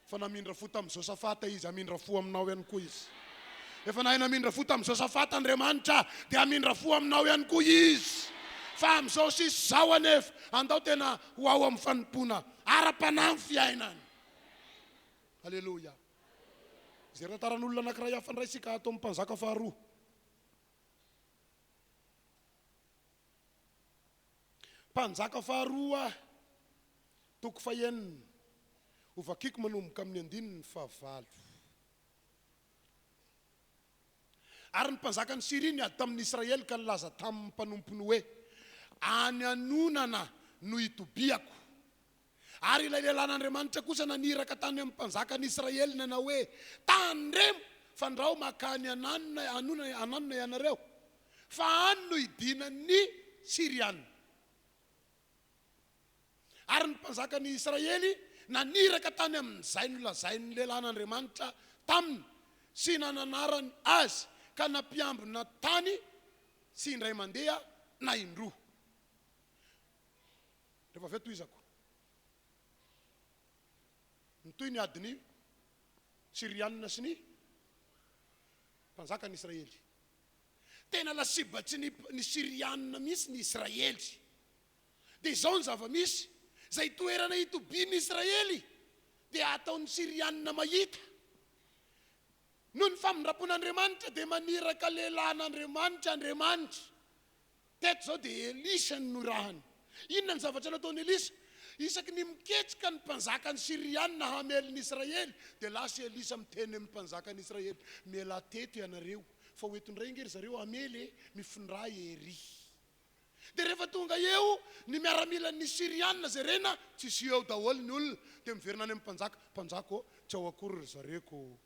fa namindra fo tamin'ny Josafata izy amindra fo aminao ihany koa izy efa nahay namindra fo tamin'ny Josafata Andriamanitra dia amindra fo aminao ihany koa izy fa amin'izao sisy zao anefa andao tena ho ao amin'ny fanompona ara-panahy ny fiainany Alleluia zay rataran'olona anankiray hafa ndray sika ato amin'ny mpanjaka faharoa mpanjaka faharoa toko fahenina ovakiko manomboka amin'ny 19 ary ny mpanjaka ny Siria ady tamin'ny Israely ka nilaza tamin'ny mpanompony hoe any anonana no itobiako ary ilay lehilahin'Andriamanitra kosa naniraka tany amin'ny mpanjaka ny Israely nanao hoe tandremo fandrao makany ananona ianareo fa any no idinan'ny Siriana ary ny mpanjaka ny Israely naniraka tany amin'izay nolazain'ny lehilahin'Andriamanitra taminy sy nananarany azy ka nampiambina tany sy indray mandeha na indroa rehefa avy toizako nitoy ny adiny Sirianina sy ny mpanjaka ny Israely tena lasibatsy ny Sirianina misy ny Israely dia izao ny zava-misy zay toerana itobiany Israely dia ataon'ny Sirianina mahita noho ny famindrapon'Andriamanitra dia maniraka lehilahin'Andriamanitra Andriamanitra teto zao dia Elisa no rahany inona ny zavatra nataon'ny Elisa isaky ny miketrika ny mpanjaka ny Sirianina hameliny Israely dia lasa Elisa miteny amin'ny mpanjaka ny Israely miala teto ianareo fa hoetondray ngery zareo amely mifindray ery Dia rehefa tonga eo ny miaramila ny Siriana zay rena tsisy eo daholo ny olona dia miverina any amin'ny mpanjaka tsy ao akory ry zareko.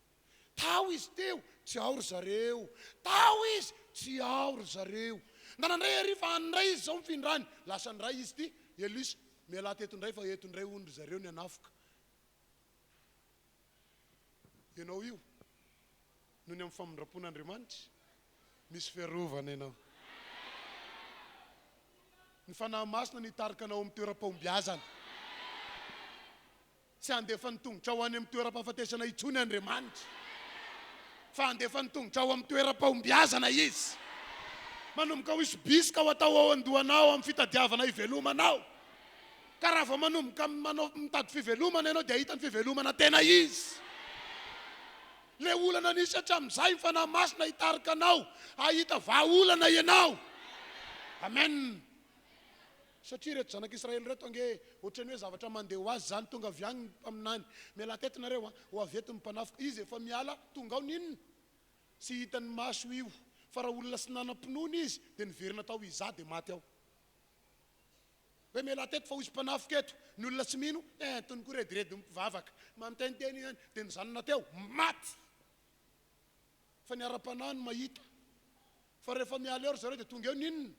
Tao izy teo tsy ao ry zareo, tao izy tsy ao ry zareo. Nanandray hariva andray izy zao mifindrany, lasa ndray izy ty Elisa miala tetondray fa etondray hono ry zareo ny anafoka. Ianao io noho ny amin'ny famindrapon'Andriamanitra misy fiarovana ianao. Ny fanahy masina nitarika anao amin'ny toeram-pahombiazana. Tsy handefa ny tongotra ho any amin'ny toeram-pahafatesana itsony Andriamanitra, fa handefa ny tongotra ho amin'ny toeram-pahombiazana izy. Manomboka ho isy bisika ho atao ao andohanao amin'ny fitadiavana ivelomanao. Ka raha vao manomboka mitady fivelomana ianao dia hita ny fivelomana tena izy. Le olana nisy hatramin'izay ny fanahy masina hitarika anao, ahita vahaolana ianao. Amen. Satria reto zanak'Israely reto ange ohatrany hoe zavatra mandeha ho azy zany tonga avy agny aminany. Miala tetinareo ho avety ny mpanafika. Izy efa miala tonga ao ninona. Sy hitany maso io. Fa raha olona sy nanam-pinoana izy dia niverina tao iza dia maty ao. Hoe miala teto fa hozy mpanafika eto, ny olona tsy mino, tony koa rediredy vavaka. Mamiteniteny ihany dia nijanona teo, maty. Fa ny ara-panahy no mahita. Fa rehefa miala eo ry zareo dia tonga eo ninona.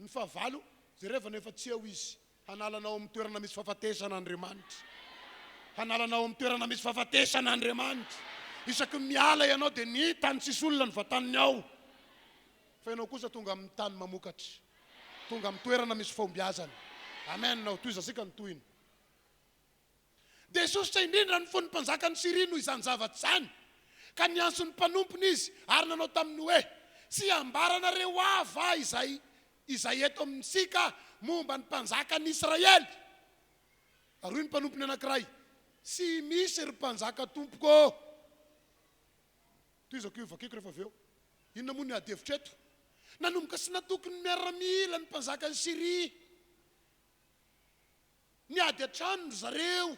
Ny fahavalo zay rehefa nefa tsy eo izy, hanalanao amin'ny toerana misy fahafatesan'Andriamanitra. Hanalanao amin'ny toerana misy fahafatesan'Andriamanitra. Isaky miala ianao dia ny tany sisy olona ny vataniny ao. Fa ianao kosa tonga amin'ny tany mamokatra, tonga amin'ny toerana misy fahombiazana. Amen. Nao toy zasika ny toyiny. Dia Jesosy tsy indrindra ny fon'ny mpanjaka ny Siria noho izany zavatra izany, ka niantso ny mpanompony izy ary nanao taminy hoe sy ambaranareo ava izay eto amintsika momba ny mpanjaka ny Israely. Ary ny mpanompony anankiray, sy misy ry mpanjaka tompoko. Toy izako io vakiko rehefa avy eo. Inona moa ny adevitra eto? Nanomboka sy natokony miaramila ny mpanjaka ny Siria. Niady an-trano zareo.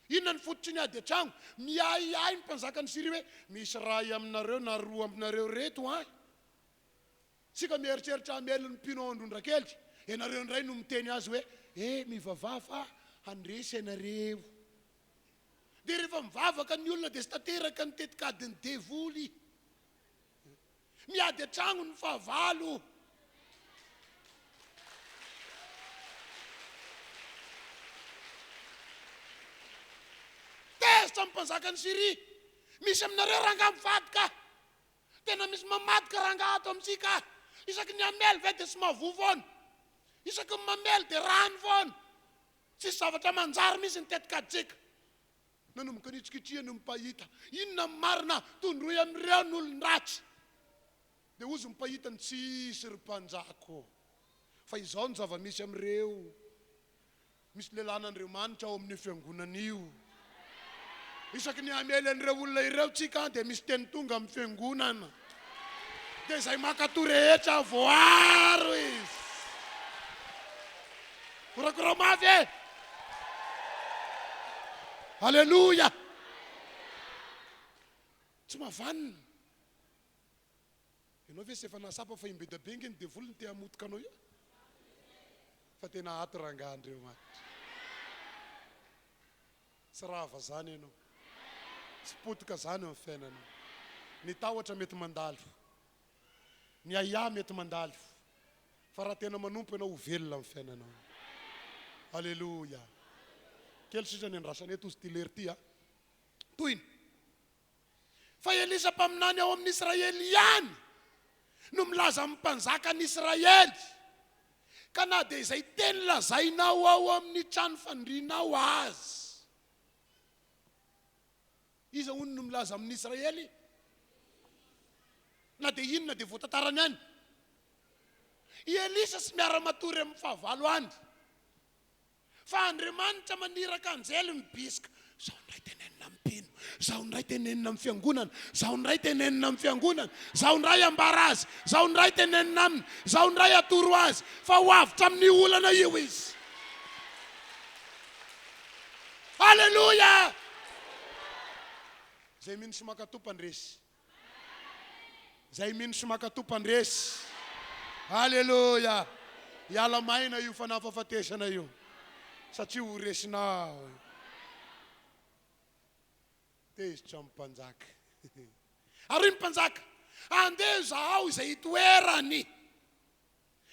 Inona ny fototry niady an-trano? Miahiahy ny mpanjaka ny Siria hoe misy ray aminareo na roa aminareo reto a. Sika mieritreritra amelo ny mpino Androndrakely. Ianareo ndray no miteny azy hoe mivavava handresy ianareo. Dia rehefa mivavaka ny olona dia sy tanteraka ny tetikadiny devoly. Miady an-trano ny fahavalo. Tezitra amin'ny mpanjaka ny Siria. Misy aminareo ranga mivadika. Tena misy mamadika ranga ato amintsika. Isaky ny amely ve dia sy mavovo foana. Isaky ny mamely dia rano foana. Tsisy zavatra manjary misy ny tetikaditsika. Nanomboka nitsikitria no mipahita. Inona marina tondroy amin'ireo ny olon-dratsy. Dia ozy mipahita ny tsisy ry mpanjako. Fa izao ny zava-misy amin'ireo. Misy lelan'Andriamanitra ao amin'ny fiangonana io. Isaky ny amely an'ireo olona ireo tsika dia misy teny tonga amin'ny fiangonana. Dia izay makatoa rehetra voaro izy. Korakora mafy e. Halleluja. Tsy mahavanina. Ianao ve sy efa nasapa fa imbedabengy ny devolony te hamotika anao io? Fa tena ato rangahandriamanitra. Sy rava zany ianao. Tsy potika zany amin'ny fiainanao. Ny tahotra mety mandalo. Ny ahiahy mety mandalo. Fa raha tena manompo ianao ho velona amin'ny fiainanao. Halleluja. Kely sisa ny andrasany eto ozy ty lery ty a. Toyiny. Fa Elisa mpaminany ao amin'ny Israely ihany no milaza amin'ny mpanjaka ny Israely. Ka na dia izay teny lazainao ao amin'ny trano fandrinao azy. Iza hono no milaza amin'ny Israely? Na dia inona dia voatantarany any. I Elisa sy miara-matory amin'ny fahavalo andro. Fa Andriamanitra maniraka anjely mibisika. Zaho ndray tenenina amin'ny mpino. Zaho ndray tenenina amin'ny fiangonana. Zaho ndray tenenina amin'ny fiangonana. Zaho ndray ambara azy. Zaho ndray tenenina aminy. Zaho ndray atoro azy. Fa ho avitra amin'ny olana io izy. Halleluja. Zay mino sy makatompandresy. Zay mino sy makatompandresy. Halleluja. Iala maina io fanafahafatesana io. Satria ho resinao. Tezitra amin'ny mpanjaka. Ary ny mpanjaka, andeha zaho izay itoerany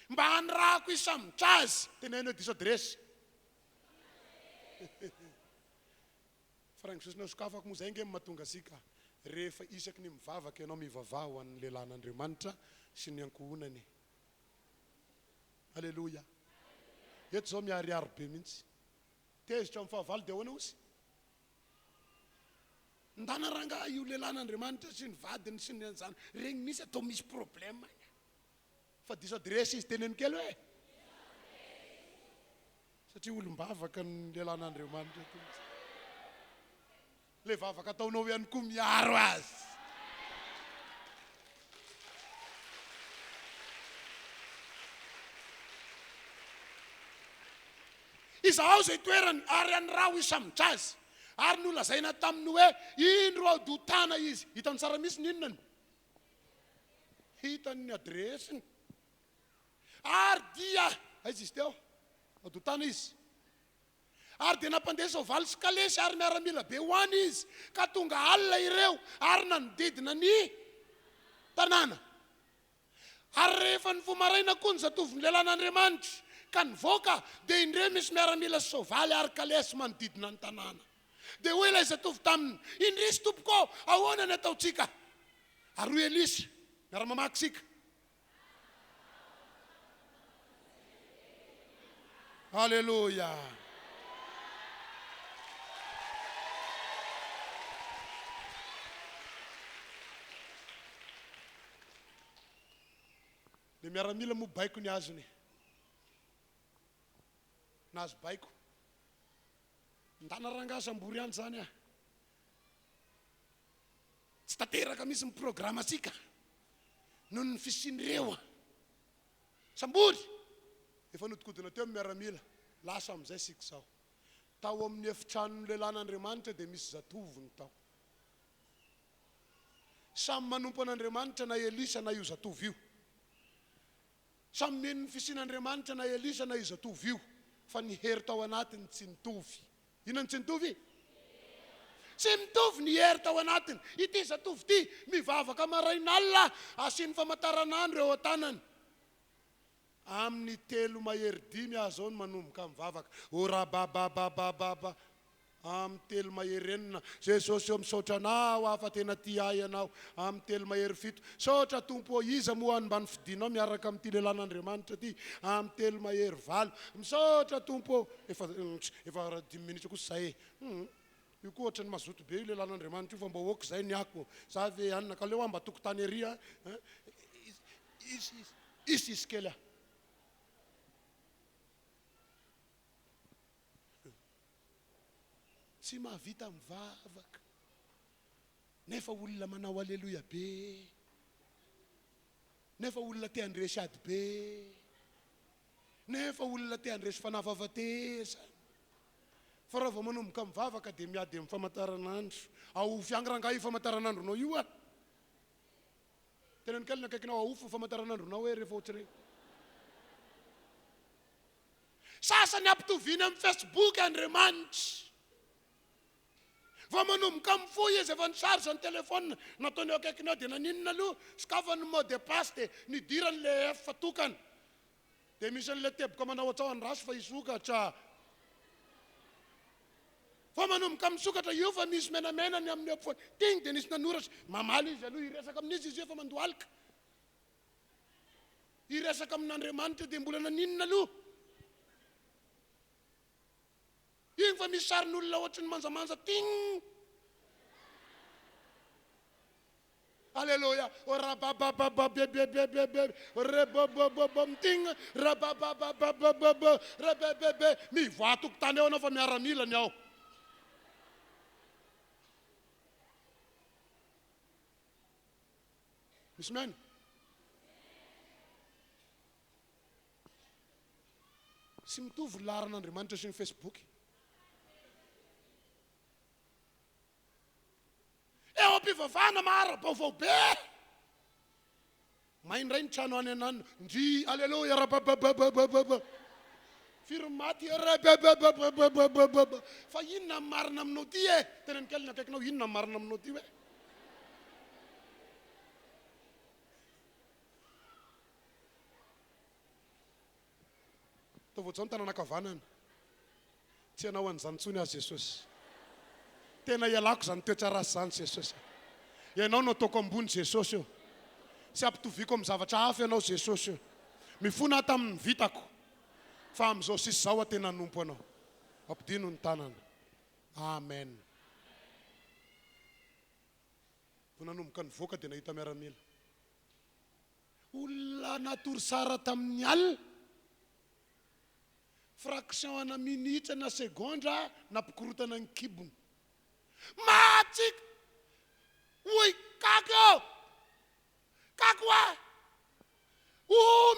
mba hanirako isamitra azy. Teneno diso adresy. Farany Jesosy sokafako moa zay nge mahatonga asika rehefa isaky ny mivavaka ianao mivavaha ho an'ny lehilahin'Andriamanitra sy ny ankohonany. Alleluia. Eto zao miariary be mihitsy. Tezitra amin'ny fahavalo dia ahoana osy? Ndana ranga io lehilahin'Andriamanitra sy ny vadiny sy ny anjana. Regny misy atao misy problème. Fa diso adresy izy teneny kely hoe. Satria olombavaka ny lehilahin'Andriamanitra. Le vavaka ataonao ihany koa miaro azy. Izaho zay toerany ary an'raha ho isamitra azy. Ary nolazaina taminy hoe indro adotana izy. Hitany tsara misy ninonany? Hitany ny adresiny. Ary dia aiza izy teo? Adotana izy. Ary dia nampandesa valy sy kalesy ary miaramila be ho any izy. Ka tonga alina ireo ary nanodidina ny tanàna. Ary rehefa ny maraina koa ny zatovy ny lehilahin'Andriamanitra ka nivoaka dia indreo misy miaramila sy soavaly ary kalesy manodidina ny tanàna. Dia hoe ilay zatovy taminy, indrisy tompoko, ahoana ny ataotsika? Ary ho Elisy, miara-mamaky sika. Halleluja. Le miaramila moa baiko ny azony. Nazo baiko. Ndana ranga sambory any zany. Tsy tanteraka misy ny programma sika. Noho ny fisinireo. Sambory. Efa nodikodina teo miaramila. Lasa amin'izay sika zao. Tao amin'ny efitrano lehilahin'Andriamanitra dia misy zatoviny tao. Samy manompo an'Andriamanitra na Elisa na io zatovy io. Samy meno ny fisin'Andriamanitra na Elisa na io zatovy io. Fa ny hery tao anatiny tsy nitovy. Inona tsy nitovy? Tsy mitovy ny hery tao anatiny. Ity zatovy ity mivavaka marain'alina asiany famataranandro eo an-tanany. Amin'ny 3 mahery 5 azo ny manomboka mivavaka. Ora babababababa. Amin'ny 3 mahery 9 Jesosy eo misaotra anao afa tena ty ahy ianao. Amin'ny 3 mahery 7 saotra tompo iza moa mba nifidinao miaraka amin'ity lehilahin'Andriamanitra ty. Amin'ny 3 mahery 8 misaotra tompo efa 10 minitra kosa zay. Io koa ohatrany mazoto be io lehilahin'Andriamanitra io fa mba hoaka zay ny ako. Za ve anina ka leo mba tokotany ery a. Isis kely. Tsy mahavita mivavaka. Nefa olona manao alleluia be. Nefa olona te andresy ady be. Nefa olona te andresy fanafahafatesa. Fa raha vao manomboka mivavaka dia miady amin'ny famataranandro. Ao fiangranga io famataranandronao io a. Tena ny kely nakaikinao ao famataranandronao hoe rehefa ohatr'ireo. Sasany ampitoviana amin'ny Facebook Andriamanitra. Vao manomboka mifoy izy efa nisarja ny telefona nataony eo akaikinao dia naninona aloha sokafany mot de passe dia nidirany le F tokana. Dia misy an'ilay teboka manao atsao any rasy fa isokatra. Fa manomboka misokatra io fa misy menamenany amin'ny ampofoany. Ting dia nisy nanoratra. Mamaly izy aloha iresaka amin'izy izy efa mandohalika. Iresaka amin'Andriamanitra dia mbola naninona aloha. Iny fa misy sarin'olona ohatry ny manjamanja ting. Alleluia. Rabababababebebebebe rebobobobom-ting rabababababebe rebebebe mivoa tokotany eo anao fa miaramila ny ao. Misy mena? Sy mitovy laran'Andriamanitra sy ny Facebook. Eo am-pivavahana mahara-baovao be. Maindray ny trano any anany ndry alleluia rababababababa firmaty rababababababa fa inona marina aminao ty e tena nikelina akaikinao inona marina aminao ty hoe tovotao ny tananakavanana tsy anao an'izany tsony azy Jesosy tena ialako zany toetra rasy zany Jesosy ianao no ataoko ambony Jesosy io sy ampitoviko amin'ny zavatra hafa ianao Jesosy io mifona tamin'ny vitako fa amin'izao sisy zao tena nompo anao ampidino ny tanana amen vonanomboka ny voaka dia nahita miaramila olona natory sara tamin'ny alina fraction ana minitra na segondra nampikorotana ny kibony matsika oy kako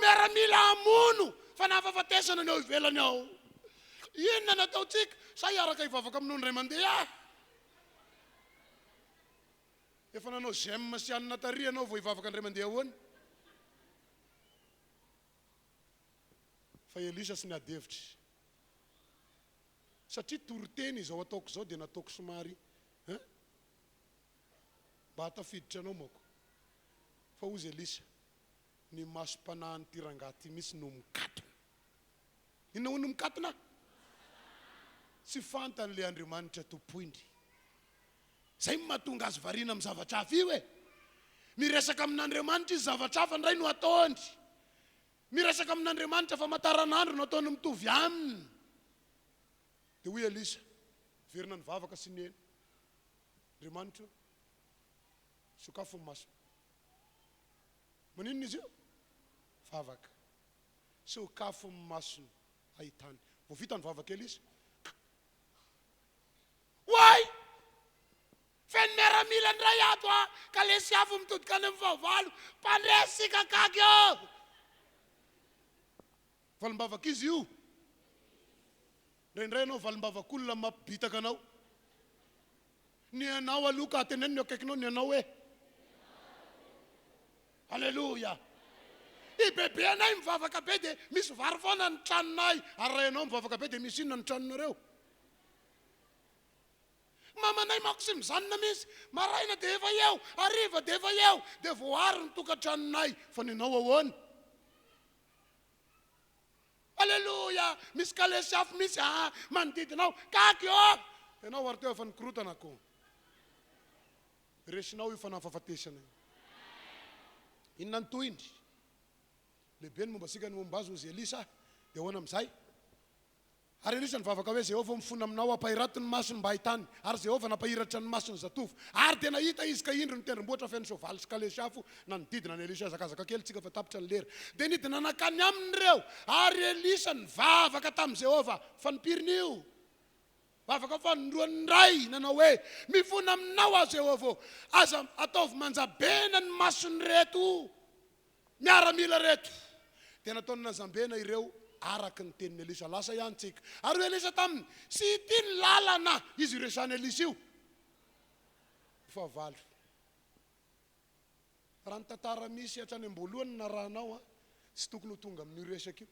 miaramila amono fa nafafatesana ny ao ivelany ao inona nataotsika sa hiaraka hivavaka aminao ndray mandeha efa nanao gemme sy anina tary anao vao hivavaka ndray mandeha ahoany fa Elisa sy ny adevitra satria toroteny izao ataoko zao dia nataoko somary mba hatafiditra anao mako fa ozy Elisa ny masom-panahy ty rangahy ty misy no mikatona inona ho no mikatona sy fantany le Andriamanitra tompoindry zay mahatonga azy variana amin'ny zavatra hafa io e miresaka amin'Andriamanitra izy zavatra hafa ndray no ataondry miresaka amin'Andriamanitra fa mataranandro no ataony mitovy aminy dia hoy Elisa verina ny vavaka sy ny eny Andriamanitra sokafo ny masony maninona izy io vavaka sokafo ny masony ahitany vao vita ny vavaka Elisa way feny miaramila ndray ato ka le siafo mitodika any amin'ny vaovalo mpandresika kakio valim-bavaka izy io ndraindray anao valim-bavakolona mampibitaka anao ny anao aloka ateneny ny akaikinao ny anao hoe alleluia ibebe anay mivavaka be dia misy vary foana ny tranonay ary raha ianao mivavaka be dia misy inona ny tranonareo mamanay mako sy mizanona misy maraina dia efa eo hariva dia efa eo dia voary ny tokantranonay fa ny anao ahoany alleluia misy kalesy afo misy manodidinao kakio ianao ary teo efa nikorotana ko resinao io fa nafafatesana inona ny toindry lehibe ny momba sika ny momba azy ozy Elisa dia ahoana amin'izay ary Elisa ny vavaka hoe Jehovah mifona aminao ampahirato ny masony mba ahitany ary Jehovah nampahiratra ny masony zatovy ary dia nahita izy ka indro ny tendrombohitra feno soavaly sy kalesy afo nanodidina ny Elisa zakazaka kely tsika fa tapitra ny lera dia nidina nakany aminy ireo ary Elisa ny vavaka tamin'i Jehovah fa nipirin'io vavaka fa nindroany ray nanao hoe mifona aminao a Jehovah aza ataovy manjabena ny masony reto miaramila reto dia nataony nazambena ireo araka ny tenin'ny Elisa lasa ihany tsika ary Elisa taminy sy tia ny lalana izy iresany Elisa io fa valo raha ny tantara misy hatrany amboalohany na rahanao sy tokony ho tonga amin'ny resaka io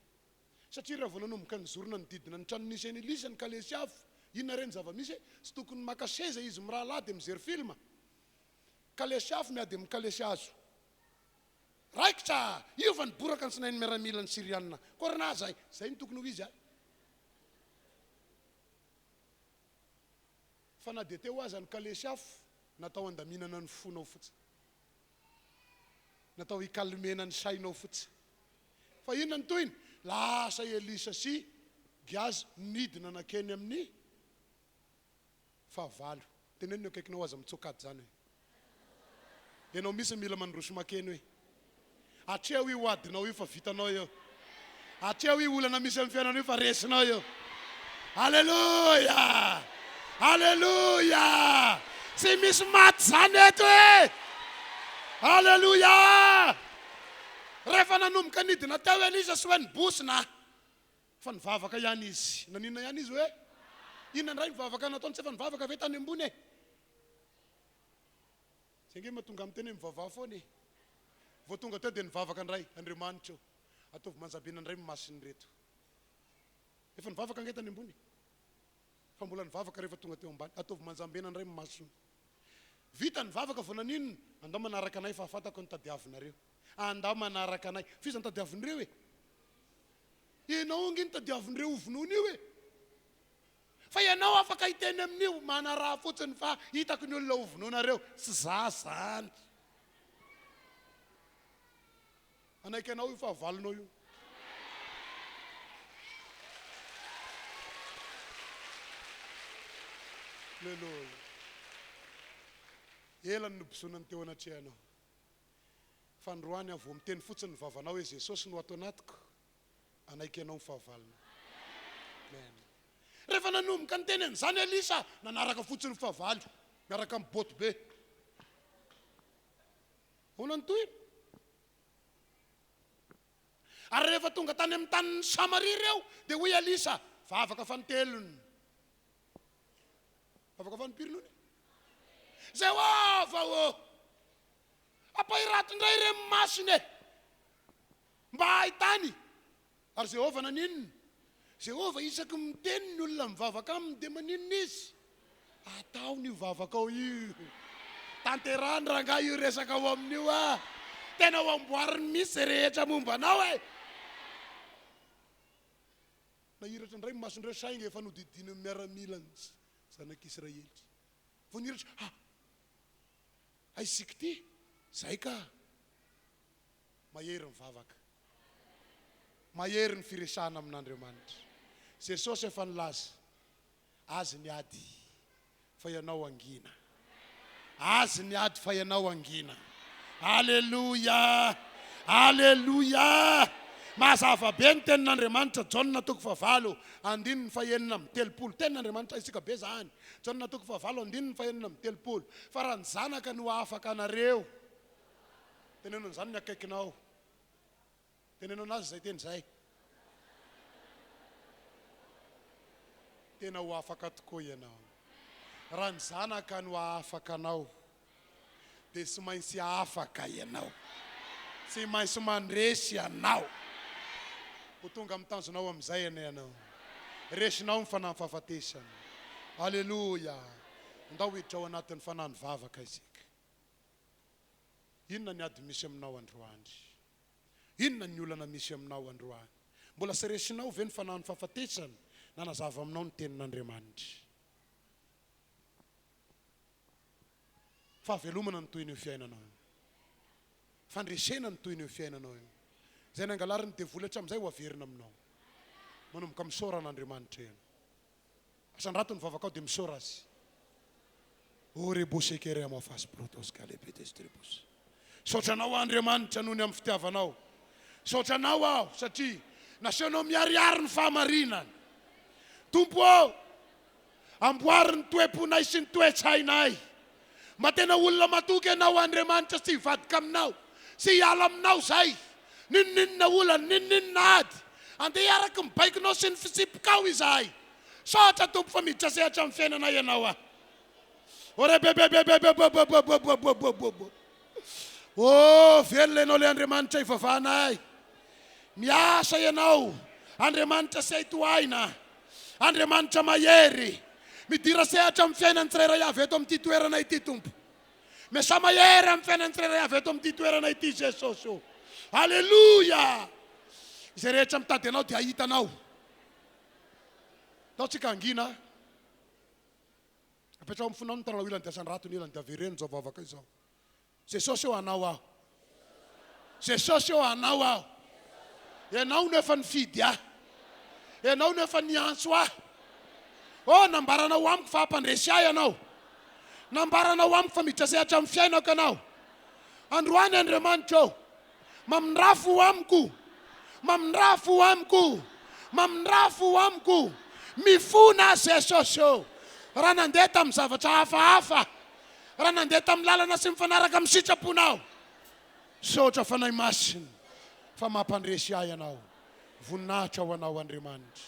satria raha vao nanomboka ny zorona ny didina ny tranon'isy any Elisa ny kalesy afo inona reny zava-misy sy tokony makaseza izy mirahalahy dia mijery filma kalesy afo miady amin'ny kalesy azo raikitra io fa niboraka ny sinainy miaramila ny Sirianina korana zay ny tokony ho izy fa na dia teo aza ny kalesy afo natao andaminana ny fonao fotsiny natao hikalmena ny sainao fotsiny fa inona ny toiny lasa Elisa sy Giazy nidina nakeny amin'ny favalo teneny ny akaikinao aza mitsokady zany hoe ianao misy mila mandroso makeny hoe atreo io adinao io fa vitanao io atreo io olana misy amin'ny fiainanao io fa resinao io alleluia alleluia sy misy maty zany eto e alleluia rehefa nanomboka nidina teo Elisa sy hoe nibosina fa nivavaka ihany izy naninona ihany izy hoe inona ndray nivavaka nataony tsy efa nivavaka ve tany ambony e zay nge mahatonga amin'ny teny mivavah foana e vao tonga teo dia nivavaka indray Andriamanitra ataovy manjabena indray masiny reto efa nivavaka angeta ny ambony fa mbola nivavaka rehefa tonga teo ambany ataovy manjambena indray masiny vita nivavaka vao naninona andao manaraka anay fa afatako ny tadiavinareo andao manaraka anay fiza ny tadiavinareo ianao ange ny tadiavinareo ovonoana io fa ianao afaka hiteny amin'io mana raha fotsiny fa hitako ny olona ovonoanareo sy za zany anaiky anao io fa avalonao io leloa elany nobisonany teo anatrehanao fa androany avo miteny fotsiny vavanao hoe Jesosy no ato anatiko anaiky anao fahavalona rehefa nanomboka ny teny an'izany Elisa nanaraka fotsiny fahavalo miaraka amin'ny boto be honany toy ary rehefa tonga tany amin'ny tanin'ny Samaria ireo dia hoy Elisa vavaka fantelony vavaka fanipiriny Jehova apairato indray re masiny mba ahitany ary Jehova naninona Jehova isaky miteny ny olona mivavaka aminy dia maninona izy ataony io vavaka ao io tanterany rangahy io resaka ao amin'io tena ho amboariny misy rehetra momba anao nahiratra indray masondreo sainga efa nodidiny miaramila zanak'Israely vao niratra aisika ty zay ka mahery mivavaka mahery ny firesahana amin'Andriamanitra Jesosy efa nilaza azy ny ady fa ianao angina azy ny ady fa ianao angina Alleluia Alleluia mazava be ny tenin'Andriamanitra Jaona toko fahavalo andininy fahenina amin'ny telopolo tenin'Andriamanitra isika be zany Jaona toko fahavalo andininy fahenina amin'ny telopolo fa raha ny zanaka no afaka anareo tenenao zany ny akaikinao tenenao nazy zay teny zay tena ho afaka tokoa ianao raha ny zanaka no afaka anao dia sy maintsy afaka ianao sy maintsy mandresy ianao ho tonga amin'ny tanjonao amin'izay ianao resinao ny fanafahafatesana Alleluia ndao hiditra ao anatin'ny fanany vavaka isika inona ny ady misy aminao androany inona ny olana misy aminao androany mbola sy resinao ve ny fanany fahafatesana nanazava aminao ny tenin'Andriamanitra fahavelomana ny toy ny fiainanao fandresena ny toy ny fiainanao zay nangalary ny devolatra amin'izay ho averina aminao manomboka misoran'Andriamanitra eny asandrato ny vavakao dia misora azy orebosекерема protos kalepetestribus sotranao Andriamanitra noho ny amin'ny fitiavanao sotranao aho satria naseanao miariary ny fahamarinany Tompo amboary ny toe-ponay sy ny toe-tsainay mba tena olona matoky ianao Andriamanitra sy hivadika aminao sy hiala aminao zay ninninna olana ninninna ady andeha hiaraka mibaikinao sy ny fisipikao izahay sotra Tompo fa miditra sehatra amin'ny fiainana ianao velona ianao le Andriamanitra hivavahanay miasa ianao Andriamanitra sy ahitoaina Andriamanitra mahery midira sehatra amin'ny fiainany tsirairay avy eto amin'ity toerana ity Tompo mesa mahery amin'ny fiainany tsirairay avy eto amin'ity toerana ity Jesosy Alleluia izay rehetra mitady anao dia ahitanao taotsika angina apetrao amin'ny fonao ny tanana ilany dia asandrato ny ilany dia avereno zao vavaka izao Jesosy anao aho Jesosy anao aho ianao no efa nifidy ianao no efa niantso nambaranao amiko fa hampandresy ianao nambaranao amiko fa miditra sehatra amin'ny fiainako ianao androany Andriamanitra mamindrafo amiko mamindrafo amiko mamindrafo amiko mifona Jesosy raha nandeha tamin'ny zavatra hafahafa raha nandeha tamin'ny lalana sy mifanaraka amin'ny sitraponao sotra fanahy masiny fa mampandresy ianao voninahitra ho anao Andriamanitra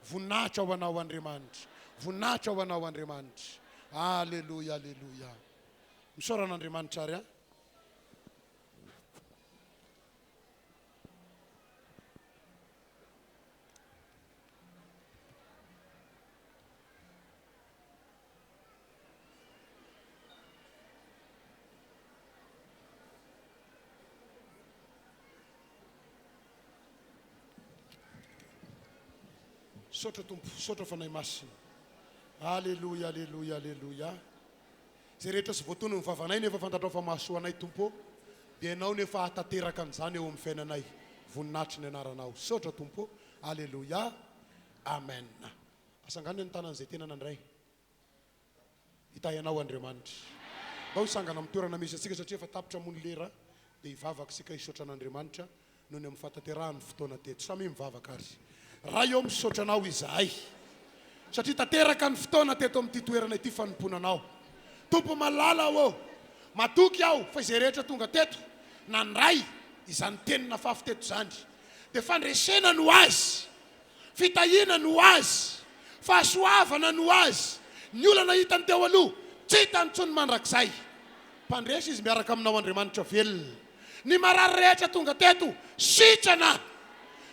voninahitra ho anao Andriamanitra voninahitra ho anao Andriamanitra Alleluia Alleluia misoran'Andriamanitra ary misaotra tompo, misaotra fanahy masina. Alleluia, alleluia, alleluia. Zay rehetra sy voatono ny vavanay nefa fantatrao fa mahasoa anay tompo, dia ianao nefa hatateraka an'izany eo amin'ny fiainanay. Voninahitry ny anaranao. Misaotra tompo. Alleluia. Amen. Asangana ny tanan'izay tena nandray. Hitayanao Andriamanitra. Mba hisangana amin'ny toerana misy antsika satria efa tapitra mony lera dia hivavaka sika hisaotra an'Andriamanitra noho ny amin'ny fahatanterahany fotoana teto. Samy mivavaka ary. Raha eo misaotra anao izahay. Satria tanteraka ny fotoana teto amin'ity toerana ity fanomponanao. Tompo malala aho, matoky aho fa izay rehetra tonga teto nandray izany tenina fafy teto zany. Dia fandresena no azy, fitahina no azy, fahasoavana no azy. Ny olana hitany teo aloha tsy hitany tsony mandrakizay. Mpandresy izy miaraka aminao Andriamanitra velona. Ny marary rehetra tonga teto sitrana.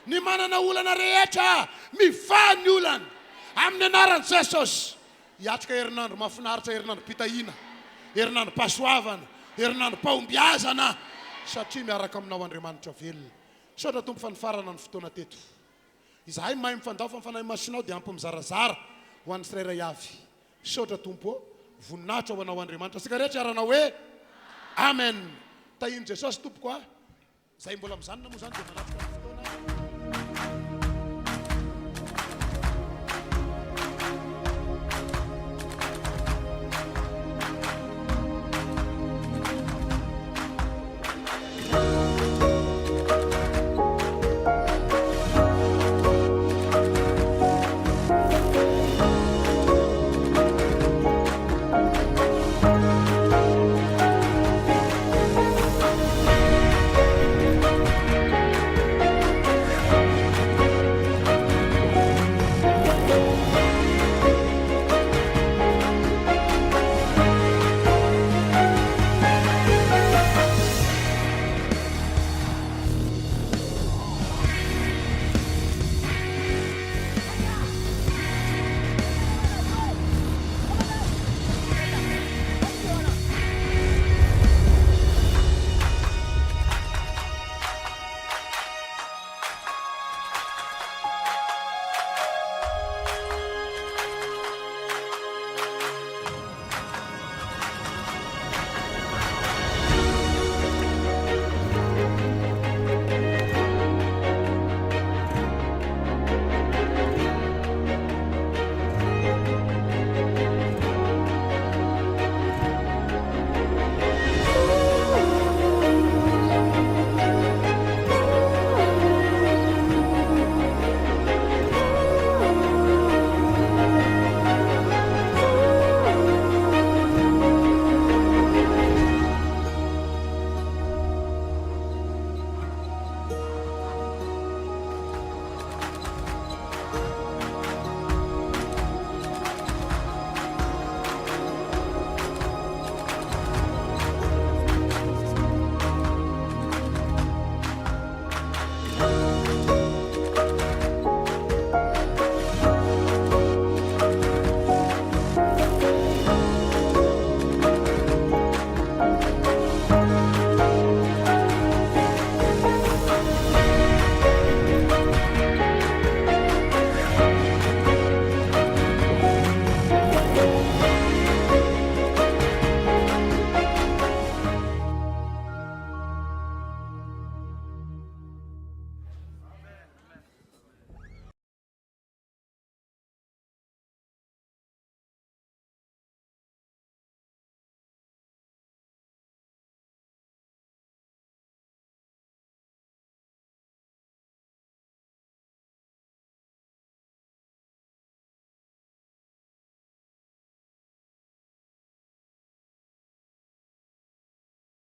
Ny manana olana rehetra mivaha ny olana amin'ny anaran'i Jesosy. Hiatrika herinandro mahafinaritra, herinandro pitahina, herinandro pasoavana, herinandro paombiazana satria miaraka aminao Andriamanitra velona. Saotra tompo fanifarana ny fotoana teto. Izahay mahay mifandao fa mifanahy masinao dia ampy mizarazara ho an'ny tsirairay avy. Saotra tompo, voninahitra ho anao Andriamanitra. Sika rehetra aranao hoe amen. Tahiny Jesosy tompoko a. Zay mbola mizanona moa zany dia manatrika.